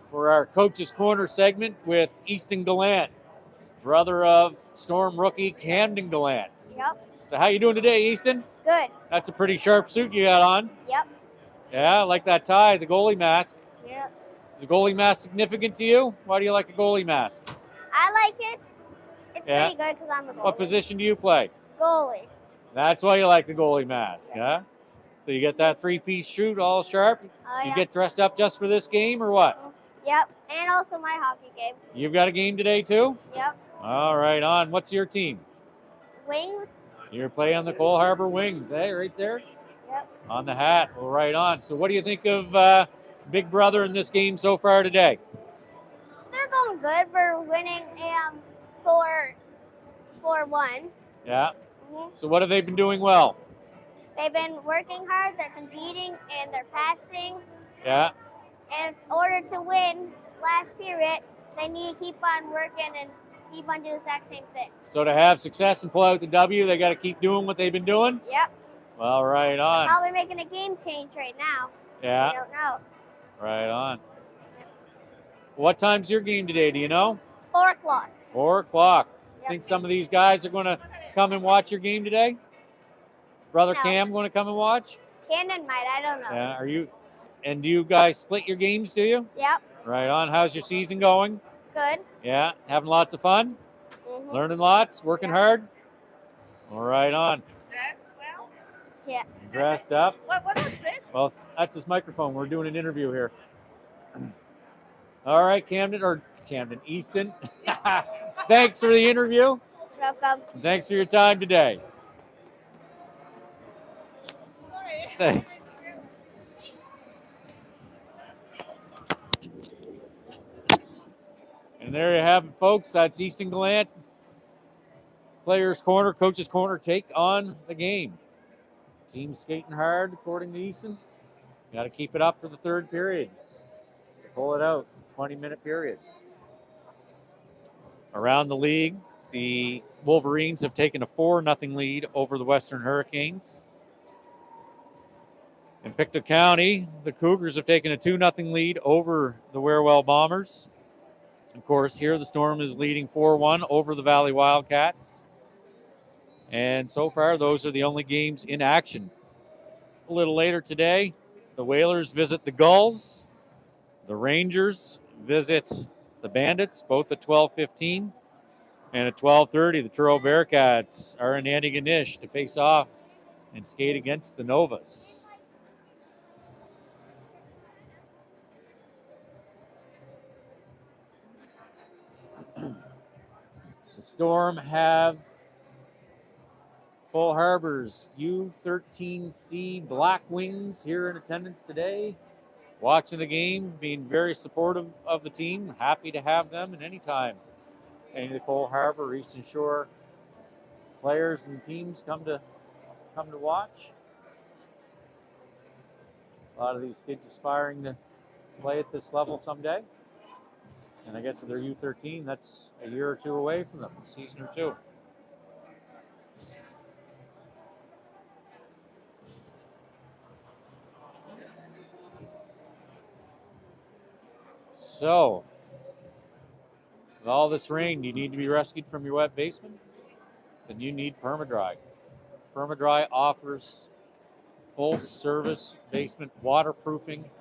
for our Coach's Corner segment with Easton Gallant, brother of Storm rookie Camden Gallant. Yep. So how you doing today, Easton? Good. That's a pretty sharp suit you got on. Yep. Yeah, I like that tie, the goalie mask. Yep. Is the goalie mask significant to you? Why do you like a goalie mask? I like it. It's Yeah. pretty good because I'm a goalie. What position do you play? Goalie. That's why you like the goalie mask, huh? So you get that three-piece suit all sharp? Oh, You yeah. get dressed up just for this game or what? Yep. And also my hockey game. You've got a game today too? Yep. All right, on. What's your team? Wings. You're playing the Cole Harbor Wings, eh? Right there? Yep. On the hat. Well, right on. So what do you think of Big Brother in this game so far today? They're going good. We're winning 4-1. Yeah. Mhm. So what have they been doing well? They've been working hard. They're competing and they're passing. Yeah. And in order to win last period, they need to keep on working and keep on doing the exact same thing. So to have success and pull out the W, they got to keep doing what they've been doing? Yep. Well, right on. Probably making a game change right now. Yeah. I don't know. Right on. What time's your game today? Do you know? 4 o'clock. 4 o'clock. Yep. Think some of these guys are going to come and watch your game today? Brother No. Cam going to come and watch? Camden might. I don't know. Yeah. Are you? And do you guys split your games? Do you? Yep. Right on. How's your season going? Good. Yeah. Having lots of fun. Mhm. Learning lots. Working hard. All right on. Dressed well? Yeah. Dressed up. What is this? Well, that's his microphone. We're doing an interview here. All right, Easton. Thanks for the interview. Welcome. Thanks for your time today. Sorry. Thanks. And there you have it, folks. That's Easton Gallant. Players' corner, coach's corner, take on the game. Team skating hard, according to Easton. Got to keep it up for the third period. Pull it out, 20-minute period. Around the league, the Wolverines have taken a 4-0 lead over the Western Hurricanes. In Pictou County, the Cougars have taken a 2-0 lead over the Warewell Bombers. Of course, here the Storm is leading 4-1 over the Valley Wildcats. And so far, those are the only games in action. A little later today, the Whalers visit the Gulls. The Rangers visit the Bandits, both at 12:15. And at 12:30, the Truro Bearcats are in Antigonish to face off and skate against the Novas. The Storm have Cole Harbor's U13C Black Wings here in attendance today, watching the game, being very supportive of the team. Happy to have them at any time. Any of the Cole Harbor, Eastern Shore players and teams come to watch. A lot of these kids aspiring to play at this level someday. And I guess if they're U13, that's a year or two away from them, a season or two. So, with all this rain, you need to be rescued from your wet basement? Then you need Permadry. Permadry offers full-service basement waterproofing,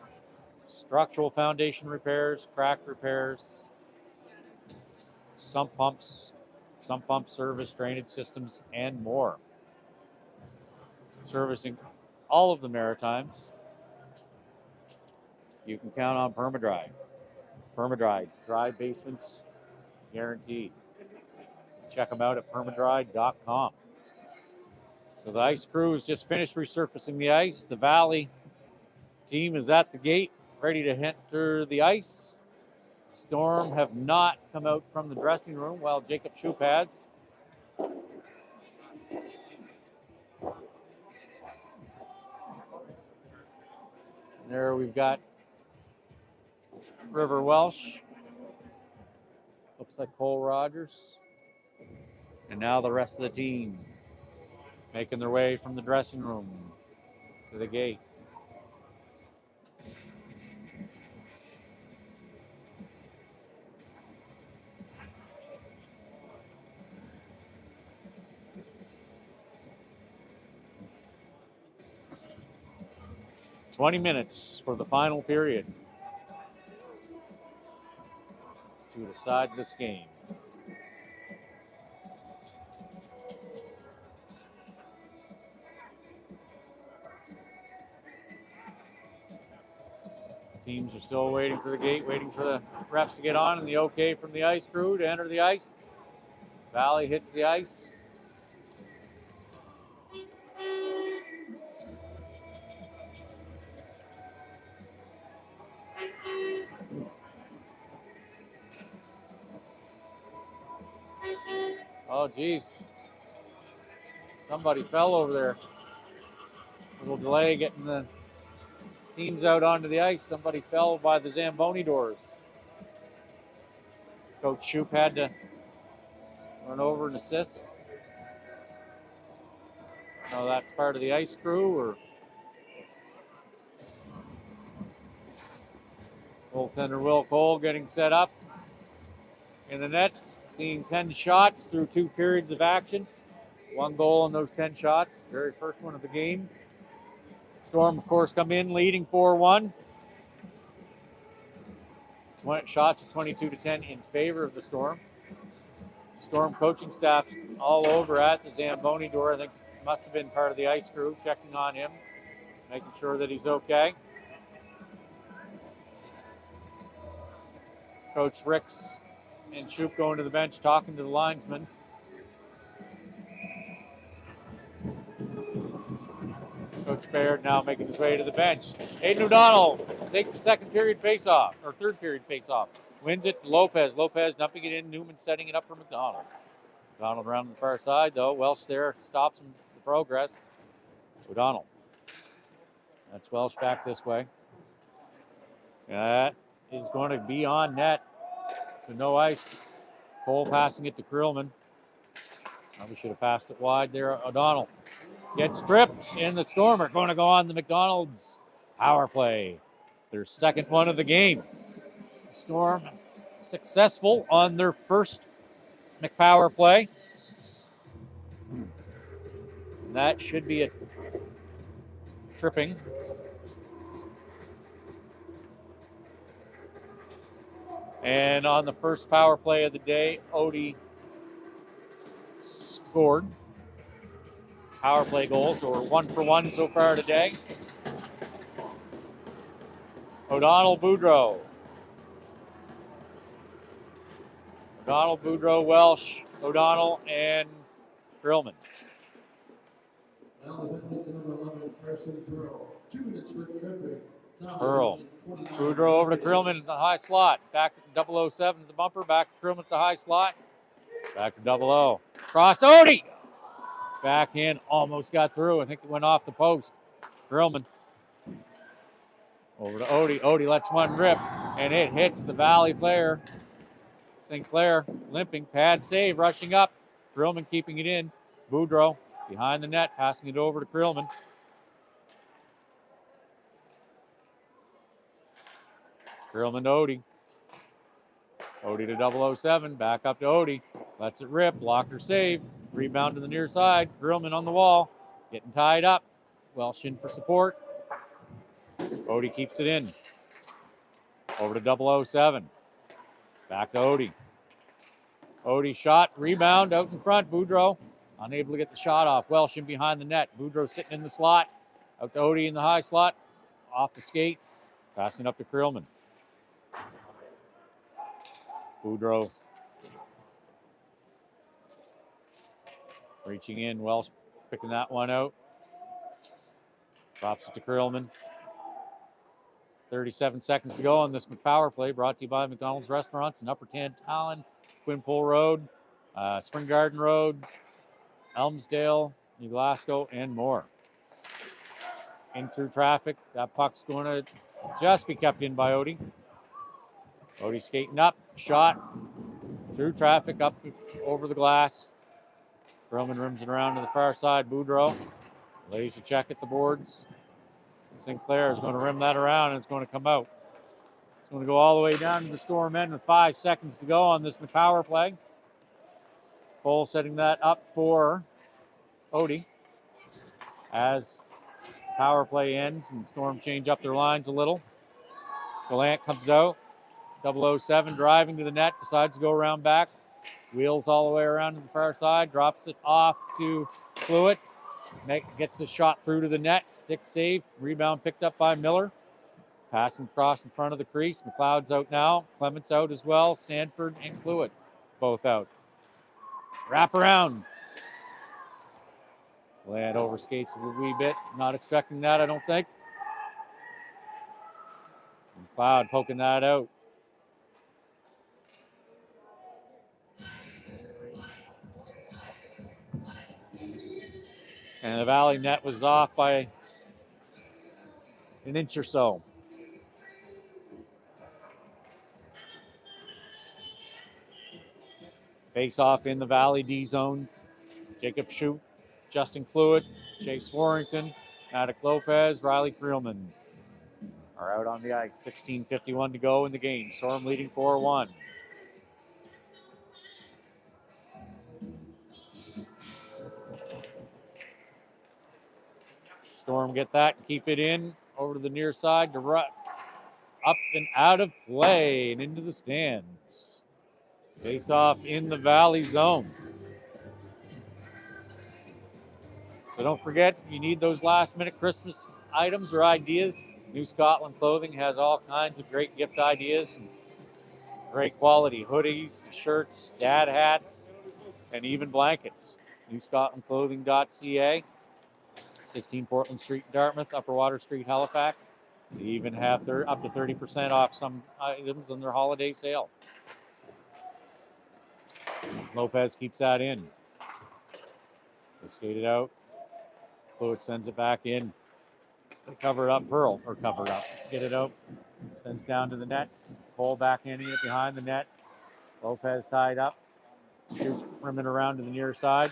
structural foundation repairs, crack repairs, sump pump service, drainage systems, and more. Servicing all of the Maritimes, you can count on Permadry. Permadry, dry basements guaranteed. Check them out at permadry.com. So the ice crew has just finished resurfacing the ice. The Valley team is at the gate, ready to enter the ice. Storm have not come out from the dressing room while Jacob Shoup has. There we've got River Welsh. Looks like Cole Rogers. And now the rest of the team making their way from the dressing room to the gate. 20 minutes for the final period to decide this game. Teams are still waiting for the gate, waiting for the refs to get on and the okay from the ice crew to enter the ice. Valley hits the ice. Oh, geez. Somebody fell over there. A little delay getting the teams out onto the ice. Somebody fell by the Zamboni doors. Coach Shoup had to run over and assist. No, that's part of the ice crew, or goaltender Will Cole getting set up in the net, seeing 10 shots through 2 periods of action. 1 goal in those 10 shots, very first one of the game. Storm, of course, come in leading 4-1. Shots of 22-10 in favor of the Storm. Storm coaching staff all over at the Zamboni door. I think must have been part of the ice crew checking on him, making sure that he's okay. Coach Ricks and Shoup going to the bench talking to the linesman. Coach Baird now making his way to the bench. Aiden O'Donnell takes the second period face-off, or third period face-off. Wins it to Lopez. Lopez dumping it in. Newman setting it up for McDonald. McDonald around the far side, though. Welsh there stops him the progress. O'Donnell. That's Welsh back this way. That is going to be on net. So no ice. Cole passing it to Krillman. Probably should have passed it wide there. O'Donnell gets tripped, and the Storm are going to go on the McDonald's power play. Their second one of the game. Storm successful on their first McPower play. That should be a tripping. And on the first power play of the day, Odie scored. Power play goals, so we're 1 for 1 so far today. O'Donnell, Boudreau. O'Donnell, Boudreau, Welsh, O'Donnell, and Grillman. Now the penalty to number 11, Carson Pearl. 2 minutes for tripping. Pearl. Boudreau over to Krillman in the high slot. Back to 007 to the bumper. Back to Krillman at the high slot. Back to 00. Cross Odie. Back in. Almost got through. I think it went off the post. Krillman. Over to Odie. Odie lets one rip. And it hits the Valley player. Sinclair limping. Pad save. Rushing up. Krillman keeping it in. Boudreau behind the net. Passing it over to Krillman. Krillman to Odie. Odie to 007. Back up to Odie. Lets it rip. Blocker save. Rebound to the near side. Krillman on the wall. Getting tied up. Welsh in for support. Odie keeps it in. Over to 007. Back to Odie. Odie shot. Rebound out in front. Boudreau unable to get the shot off. Welsh in behind the net. Boudreau sitting in the slot. Out to Odie in the high slot. Off the skate. Passing up to Krillman. Boudreau reaching in. Welsh picking that one out. Drops it to Krillman. 37 seconds to go on this power play, brought to you by McDonald's Restaurants in Upper Tantallon, Quinpool Road, Spring Garden Road, Elmsdale, New Glasgow, and more. In through traffic. That puck's going to just be kept in by Odie. Odie skating up, shot through traffic, up over the glass. Krillman rims it around to the far side. Boudreau lays a check at the boards. Sinclair is going to rim that around, and it's going to come out. It's going to go all the way down to the Storm end with 5 seconds to go on this power play. Cole setting that up for Odie as power play ends and Storm change up their lines a little. Gallant comes out. 007 driving to the net, decides to go around back. Wheels all the way around to the far side, drops it off to Fluid. Gets a shot through to the net, stick save, rebound picked up by Miller. Passing across in front of the crease. McLeod's out now. Clements out as well. Sanford and Fluid both out. Wrap around. Gallant overskates a wee bit. Not expecting that, I don't think. McLeod poking that out. And the Valley net was off by an inch or so. Face off in the Valley D zone. Jacob Shute, Justin Cluett, Chase Warrington, Maddox Lopez, Riley Creelman are out on the ice. 16:51 to go in the game. Storm leading 4-1. Storm get that and keep it in. Over to the near side to Rutt. Up and out of play and into the stands. Face off in the Valley zone. So don't forget, you need those last minute Christmas items or ideas. New Scotland Clothing has all kinds of great gift ideas. Great quality hoodies, shirts, dad hats, and even blankets. NewScotlandClothing.ca. 16 Portland Street, Dartmouth, Upper Water Street, Halifax. They even have up to 30% off some items on their holiday sale. Lopez keeps that in. They skate it out. Fluid sends it back in. They cover it up, get it out. Sends down to the net. Pull back in it behind the net. Lopez tied up. Shoot, rimming around to the near side.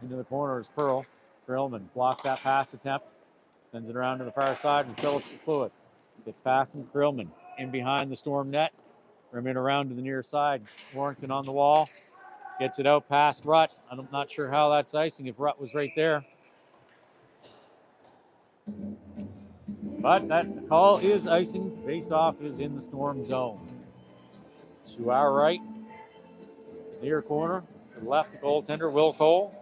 Into the corner is Pearl. Grillman blocks that pass attempt. Sends it around to the far side, and Phillips and Fluid gets past him. Grillman in behind the Storm net. Rimming around to the near side. Warrington on the wall. Gets it out past Rutt. I'm not sure how that's icing if Rutt was right there. But that call is icing. Face-off is in the Storm zone. To our right, near corner. To the left, the goaltender, Will Cole.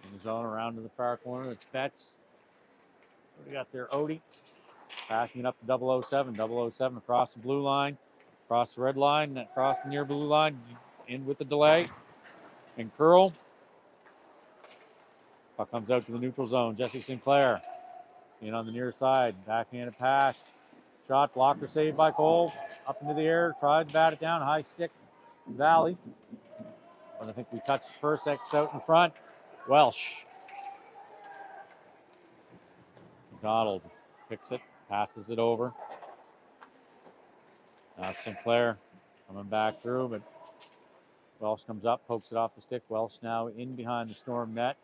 In the zone around to the far corner, it's Betts. What do we got there? Odie. Passing it up to 007. 007 across the blue line. Across the red line, across the near blue line, in with the delay. And curl. Puck comes out to the neutral zone. Jesse Sinclair in on the near side. Backhanded pass. Shot, blocker saved by Cole. Up into the air, tried to bat it down. High stick, Valley. But I think we touched it first. X out in front. Welsh. McDonald picks it, passes it over. Now Sinclair coming back through, but Welsh comes up, pokes it off the stick. Welsh now in behind the Storm net.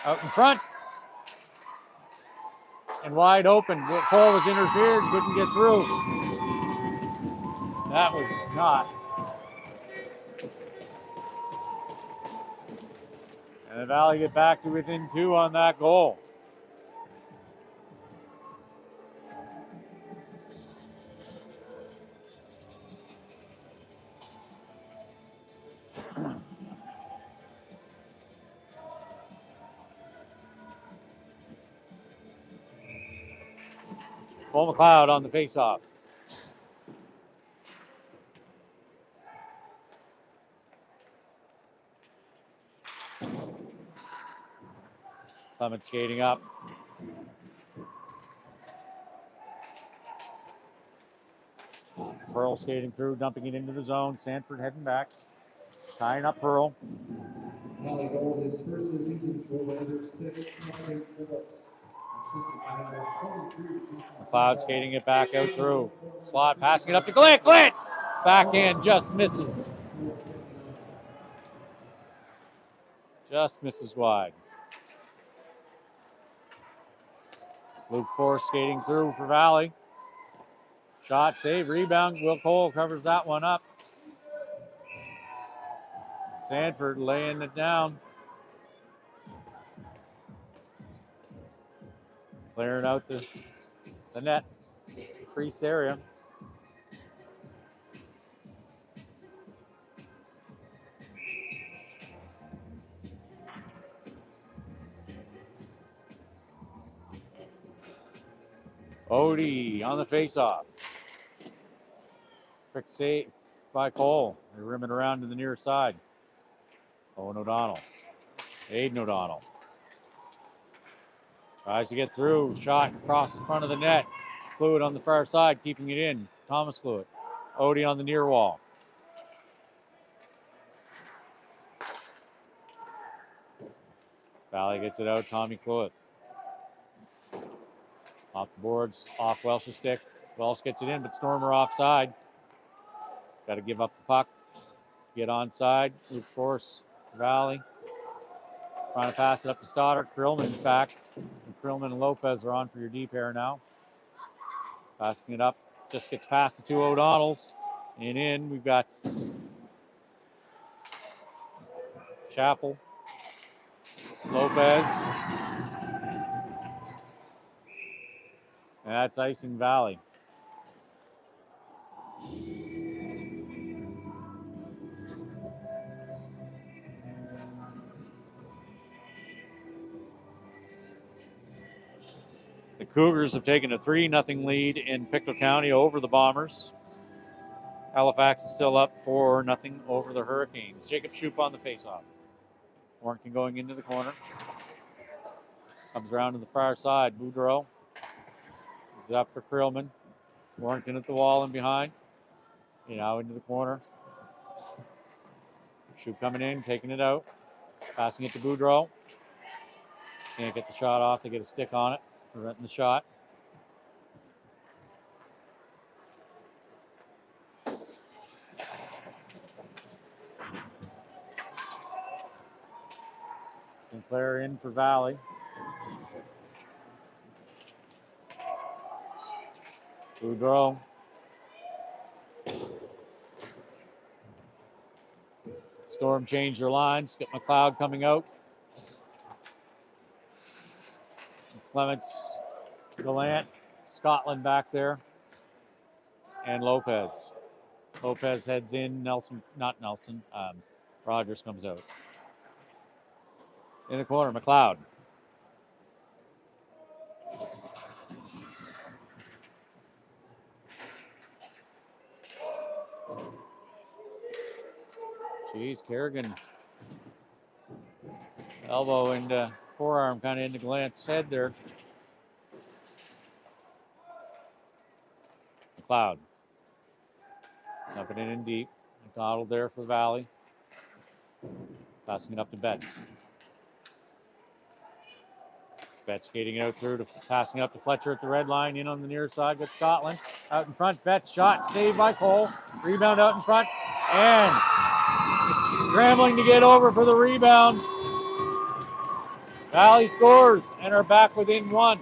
Out in front. And wide open. Cole was interfered, couldn't get through. That was not. And the Valley get back to within 2 on that goal. Cole McLeod on the faceoff. Clement skating up. Pearl skating through, dumping it into the zone. Sanford heading back. Tying up Pearl. Valley goal his first of the season, scored by number 6, Phillips. McLeod skating it back out through. Slot passing it up to Glint. Glint! Backhand just misses. Just misses wide. Luke Force skating through for Valley. Shot, save, rebound. Will Cole covers that one up. Sanford laying it down. Clearing out the net. Crease area. Odie on the faceoff. Quick save by Cole. They're rimming around to the near side. Owen O'Donnell. Aiden O'Donnell. Tries to get through. Shot across the front of the net. Fluid on the far side, keeping it in. Thomas Fluid. Odie on the near wall. Valley gets it out. Tommy Fluid. Off the boards, off Welsh's stick. Welsh gets it in, but Stormer offside. Got to give up the puck. Get onside. Loop force. Valley. Trying to pass it up to Stoddard. Krillman's back. And Krillman and Lopez are on for your D pair now. Passing it up. Just gets past the two O'Donnells. And in, we've got Chappell. Lopez. And that's icing Valley. The Cougars have taken a 3-0 lead in Pictou County over the Bombers. Halifax is still up 4-0 over the Hurricanes. Jacob Shoup on the faceoff. Warrington going into the corner. Comes around to the far side. Boudreau. He's up for Krillman. Warrington at the wall and behind. Now into the corner. Shoup coming in, taking it out. Passing it to Boudreau. Can't get the shot off. They get a stick on it, preventing the shot. Sinclair in for Valley. Boudreau. Storm changed their lines. Got McLeod coming out. Clements, Gallant, Scotland back there. And Lopez. Lopez heads in. Rogers comes out. In the corner, McLeod. Jeez, Kerrigan. Elbow and forearm kind of into Gallant's head there. McLeod. Dumping it in deep. McDonald there for Valley. Passing it up to Betts. Betts skating it out through to passing up to Fletcher at the red line. In on the near side. Got Scotland. Out in front. Betts shot. Saved by Cole. Rebound out in front. And scrambling to get over for the rebound. Valley scores and are back within one.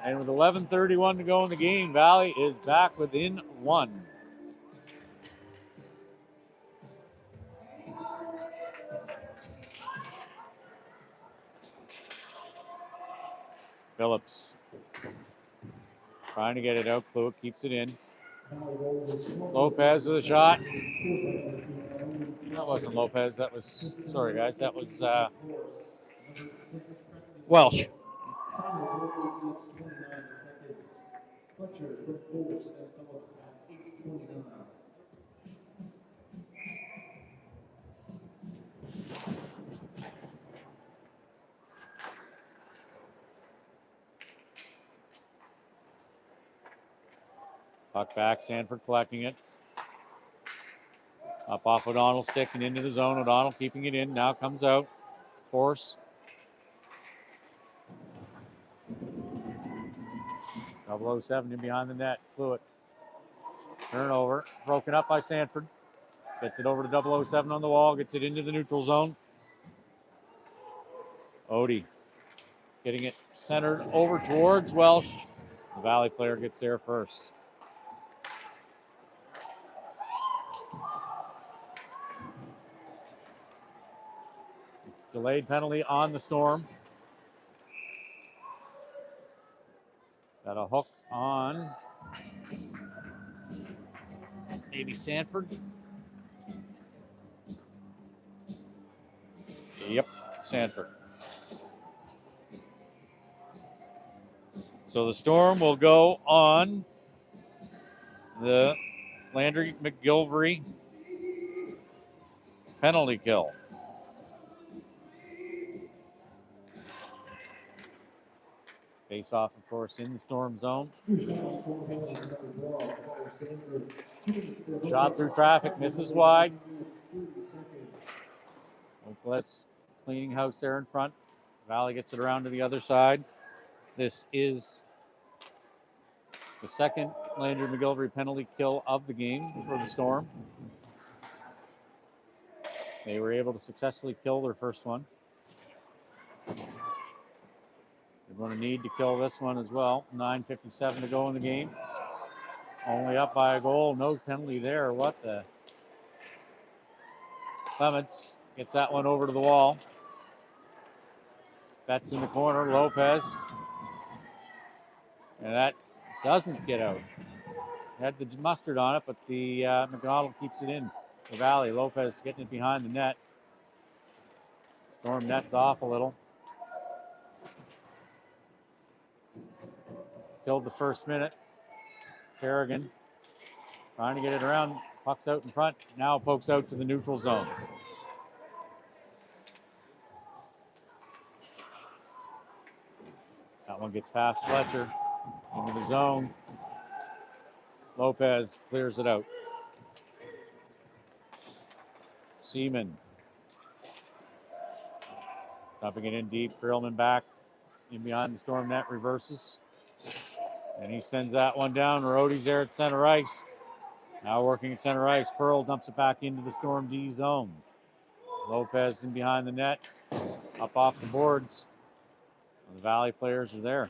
And with 11:31 to go in the game, Valley is back within one. Phillips trying to get it out. Kluik keeps it in. Lopez with a shot. That wasn't Lopez. That was, sorry guys, that was Welsh. Fletcher, quick force, and Phillips at 8:29. Puck back, Sanford collecting it. Up off O'Donnell's stick and into the zone. O'Donnell keeping it in. Now comes out. Force. 007 in behind the net. Fluid. Turnover, broken up by Sanford. Gets it over to 007 on the wall, gets it into the neutral zone. Odie getting it centered over towards Welsh. The Valley player gets there first. Delayed penalty on the Storm. Got a hook on maybe Sanford. Yep, Sanford. So the Storm will go on the Landry McGilvery penalty kill. Face off, of course, in the Storm zone. Shot through traffic, misses wide. Oakless cleaning house there in front. Valley gets it around to the other side. This is the second Landry McGilvery penalty kill of the game for the Storm. They were able to successfully kill their first one. They're going to need to kill this one as well. 9:57 to go in the game. Only up by a goal. No penalty there. What the? Clements gets that one over to the wall. That's in the corner. Lopez. And that doesn't get out. Had the mustard on it, but the McDonald keeps it in. The Valley. Lopez getting it behind the net. Storm nets off a little. Killed the first minute. Kerrigan trying to get it around. Puck's out in front. Now pokes out to the neutral zone. That one gets past Fletcher into the zone. Lopez clears it out. Seaman dumping it in deep. Grillman back in behind the Storm net, reverses. And he sends that one down. Rody's there at center ice. Now working at center ice. Pearl dumps it back into the Storm D zone. Lopez in behind the net. Up off the boards. The Valley players are there.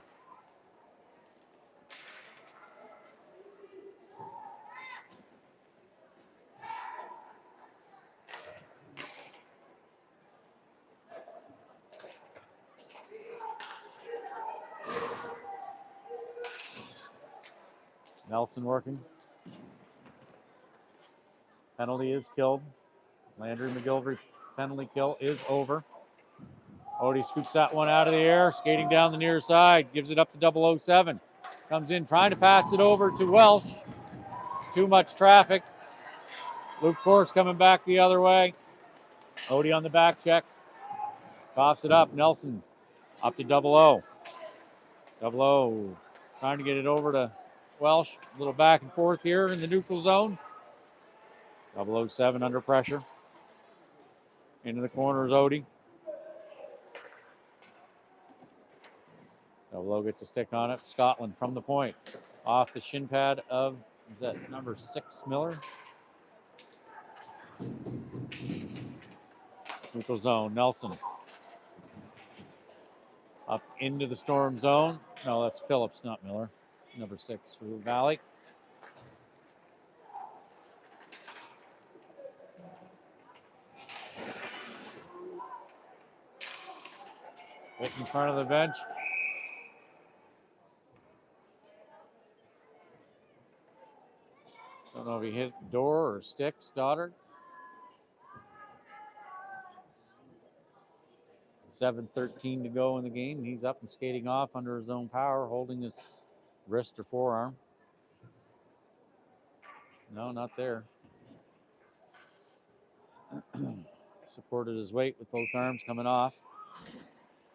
Nelson working. Penalty is killed. Landry McGilvery penalty kill is over. Odie scoops that one out of the air, skating down the near side, gives it up to 007. Comes in trying to pass it over to Welsh. Too much traffic. Luke Force coming back the other way. Odie on the back check. Coughs it up. Nelson up to 00. 00 trying to get it over to Welsh. A little back and forth here in the neutral zone. 007 under pressure. Into the corner is Odie. 00 gets a stick on it. Scotland from the point. Off the shin pad of, is that number 6, Miller? Neutral zone. Nelson. Up into the Storm zone. No, that's Phillips, not Miller. Number 6 for the Valley. Hit in front of the bench. Don't know if he hit door or stick. Stoddard. 7:13 to go in the game. He's up and skating off under his own power, holding his wrist or forearm. No, not there. Supported his weight with both arms coming off.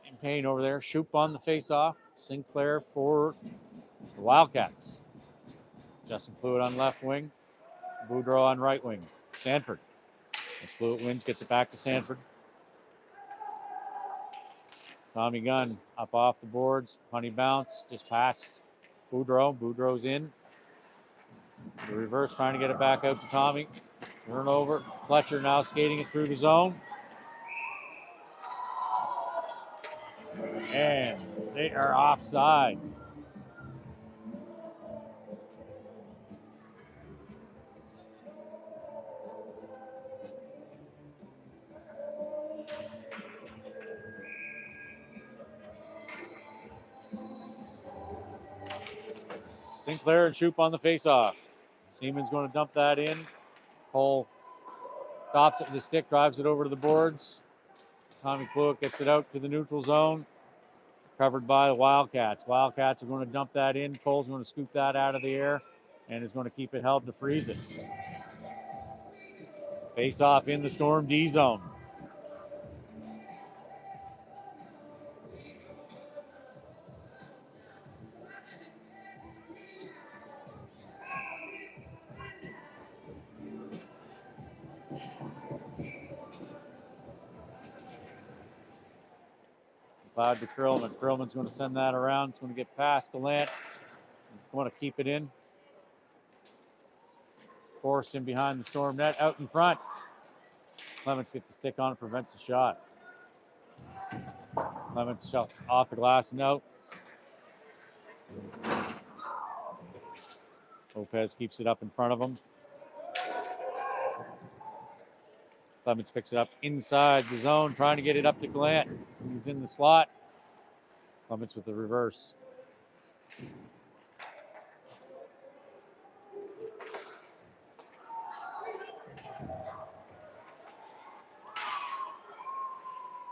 In pain over there. Shoop on the face-off. Sinclair for the Wildcats. Justin Fluid on left wing. Boudreau on right wing. Sanford. As Fluid wins, gets it back to Sanford. Tommy Gunn up off the boards. Funny bounce. Just past Boudreau. Boudreau's in. The reverse trying to get it back out to Tommy. Turnover. Fletcher now skating it through the zone. And they are offside. Sinclair and Shoop on the faceoff. Seaman's going to dump that in. Cole stops it with the stick, drives it over to the boards. Tommy Kluik gets it out to the neutral zone. Covered by the Wildcats. Wildcats are going to dump that in. Cole's going to scoop that out of the air and is going to keep it held to freeze it. Face-off in the Storm D zone. Cloud to Curlman. Curlman's going to send that around. It's going to get past Gallant. Want to keep it in. Force him behind the Storm net. Out in front. Clements gets the stick on it, prevents the shot. Clements shot off the glass and out. Lopez keeps it up in front of him. Clements picks it up inside the zone, trying to get it up to Gallant. He's in the slot. Clements with the reverse.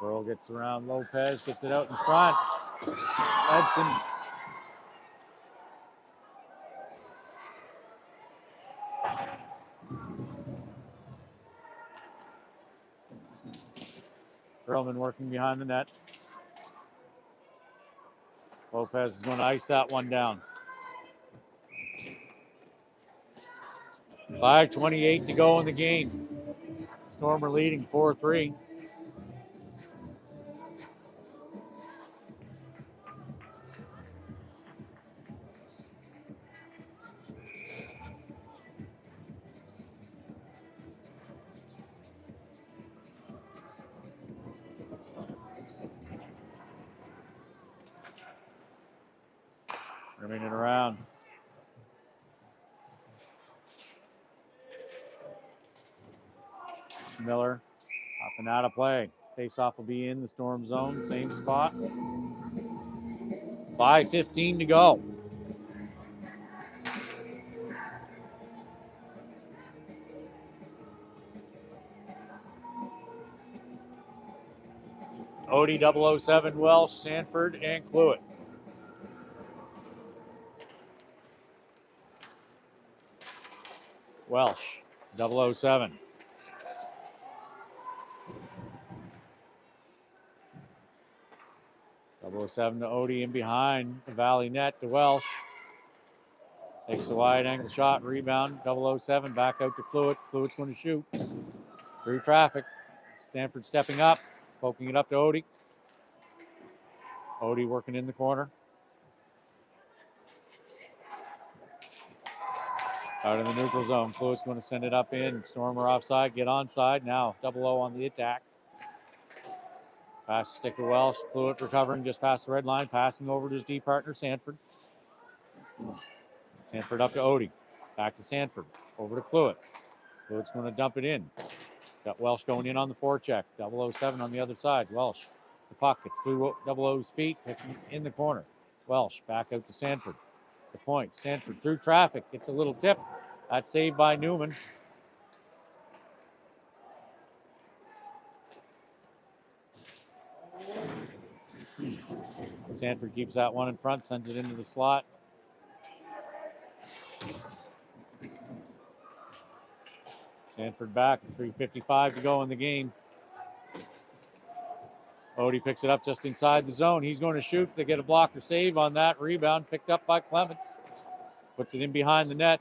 Burrow gets around Lopez, gets it out in front. Edson. Curlman working behind the net. Lopez is going to ice that one down. 5:28 to go in the game. Storm are leading 4-3. Remaining around. Miller up and out of play. Face-off will be in the Storm zone, same spot. 5:15 to go. Odie 007, Welsh, Sanford, and Cluett. Welsh, 007. Double 07 to Odie in behind the Valley net to Welsh. Takes a wide angle shot, rebound, 007, back out to Cluett. Cluett's going to shoot through traffic. Sanford stepping up, poking it up to Odie. Odie working in the corner. Out in the neutral zone. Cluett's going to send it up in. Stormer offside, get onside. Now 00 on the attack. Pass stick to Welsh. Cluett recovering just past the red line. Passing over to his D partner, Sanford. Sanford up to Odie. Back to Sanford. Over to Cluett. Cluett's going to dump it in. Got Welsh going in on the forecheck. 007 on the other side. Welsh. The puck. It's through 00's feet. In the corner. Welsh back out to Sanford. The point. Sanford through traffic. Gets a little tip. That's saved by Newman. Sanford keeps that one in front. Sends it into the slot. Sanford back. 3:55 to go in the game. Odie picks it up just inside the zone. He's going to shoot. They get a blocker save on that. Rebound picked up by Clements. Puts it in behind the net.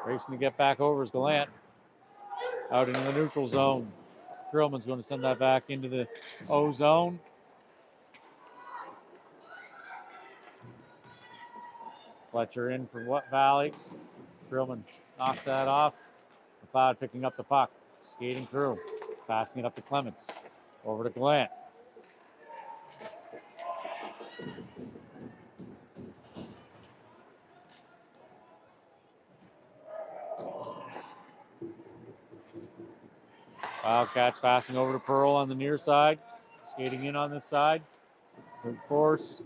Racing to get back over is Gallant. Out into the neutral zone. Grillman's going to send that back into the O zone. Fletcher in for Valley. Grillman knocks that off. McLeod picking up the puck, skating through, passing it up to Clements. Over to Gallant. Wildcats passing over to Pearl on the near side. Skating in on this side. Good force.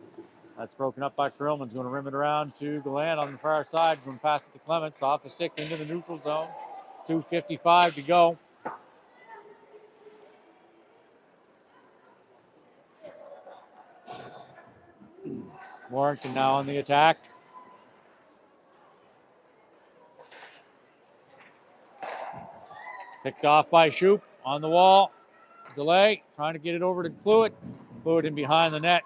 That's broken up by Krillman's going to rim it around to Gallant on the far side. Going to pass it to Clements. Off the stick into the neutral zone. 2:55 to go. Warrington now on the attack. Picked off by Shoup on the wall. Delay, trying to get it over to Cluett. Cluett in behind the net.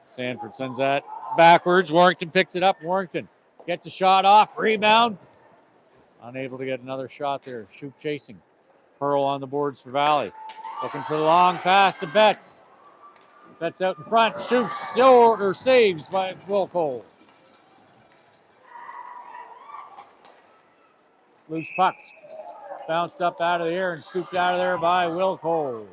Sanford sends that backwards. Warrington picks it up. Warrington gets a shot off. Rebound. Unable to get another shot there. Shoup chasing. Pearl on the boards for Valley. Looking for the long pass to Betts. Betts out in front. Shoots still or saves by Will Cole. Loose pucks bounced up out of the air and scooped out of there by Will Cole.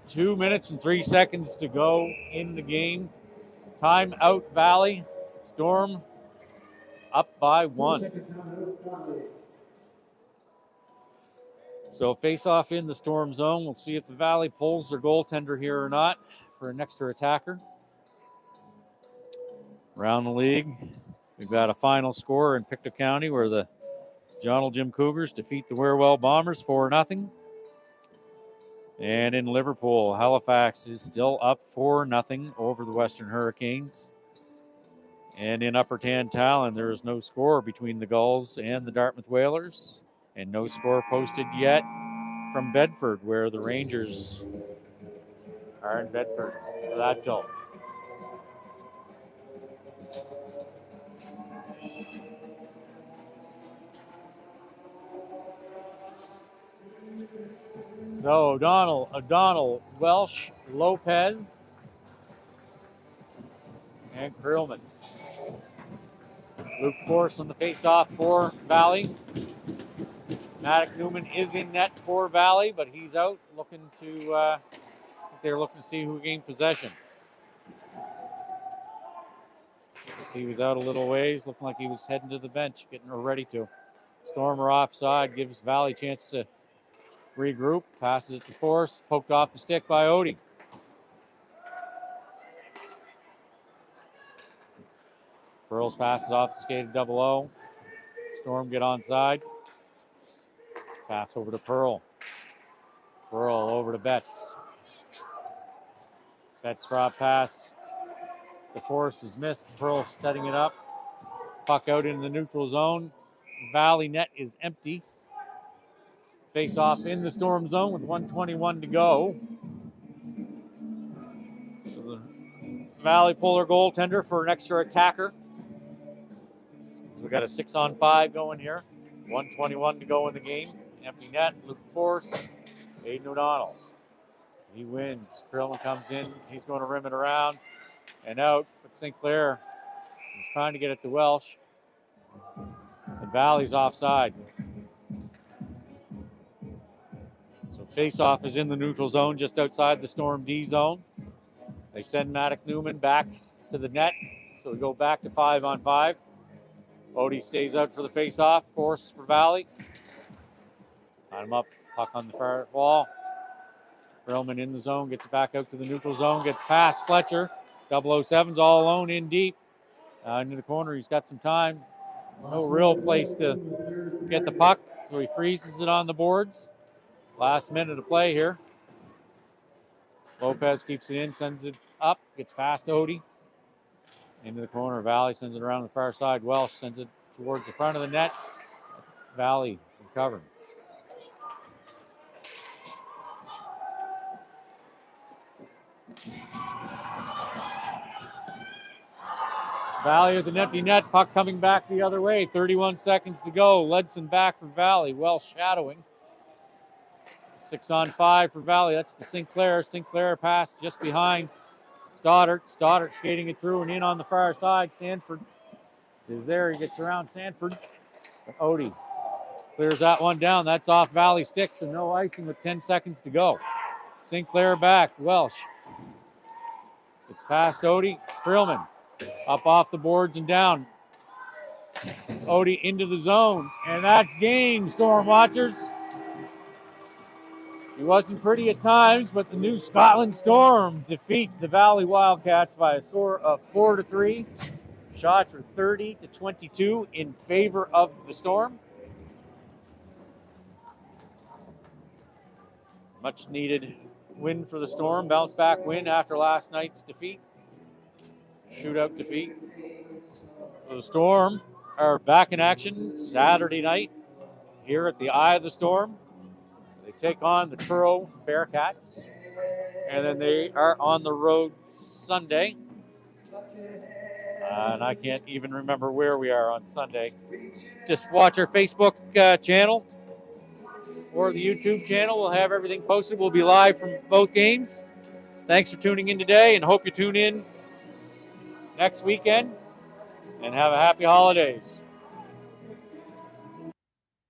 Two minutes and 3 seconds to go in the game. Time out, Valley. Storm up by 1. So face-off in the Storm zone. We'll see if the Valley pulls their goaltender here or not for an extra attacker. Around the league, we've got a final score in Pictou County where the John Jim Cougars defeat the Wherewell Bombers 4-0. And in Liverpool, Halifax is still up 4-0 over the Western Hurricanes. And in Upper Tantallon, there is no score between the Gulls and the Dartmouth Whalers. And no score posted yet from Bedford, where the Rangers are in Bedford for that goal. So O'Donnell, Welsh, Lopez, and Krillman. Luke Force on the face-off for Valley. Maddox Newman is in net for Valley, but he's out looking to, they're looking to see who gained possession. He was out a little ways, looking like he was heading to the bench, getting ready to. Stormer offside, gives Valley a chance to regroup, passes it to Force, poked off the stick by Odie. Pearls passes off the skated 0-0. Storm get onside. Pass over to Pearl. Pearl over to Betts. Betts drop pass. The Force is missed. Pearl setting it up. Puck out in the neutral zone. Valley net is empty. Face off in the Storm zone with 1:21 to go. So the Valley pull their goaltender for an extra attacker. So we got a 6-on-5 going here. 1:21 to go in the game. Empty net. Luke Force. Aiden O'Donnell. He wins. Krillman comes in. He's going to rim it around and out. But St. Clair is trying to get it to Welsh. And Valley's offside. So face-off is in the neutral zone just outside the Storm D zone. They send Maddox Newman back to the net. So we go back to 5-on-5. Odie stays out for the face-off. Force for Valley. Got him up. Puck on the far wall. Perlman in the zone. Gets it back out to the neutral zone. Gets past Fletcher. 007's all alone in deep. Into the corner. He's got some time. No real place to get the puck. So he freezes it on the boards. Last minute of play here. Lopez keeps it in. Sends it up. Gets past Odie. Into the corner. Valley sends it around the far side. Welsh sends it towards the front of the net. Valley recovering. Valley with an empty net. Puck coming back the other way. 31 seconds to go. Ledson back for Valley. Welsh shadowing. 6-on-5 for Valley. That's to Sinclair. Sinclair pass just behind Stoddart. Stoddart skating it through and in on the far side. Sanford is there. He gets around Sanford. But Odie clears that one down. That's off Valley stick, so no icing with 10 seconds to go. Sinclair back. Welsh. It's past Odie. Krillman up off the boards and down. Odie into the zone. And that's game, Storm Watchers. He wasn't pretty at times, but the New Scotland Storm defeat the Valley Wildcats by a score of 4-3. Shots were 30-22 in favor of the Storm. Much needed win for the Storm. Bounce back win after last night's defeat. Shootout defeat. So the Storm are back in action Saturday night here at the Eye of the Storm. They take on the Truro Bearcats. And then they are on the road Sunday. And I can't even remember where we are on Sunday. Just watch our Facebook channel or the YouTube channel. We'll have everything posted. We'll be live from both games. Thanks for tuning in today, and hope you tune in next weekend. And have a happy holidays.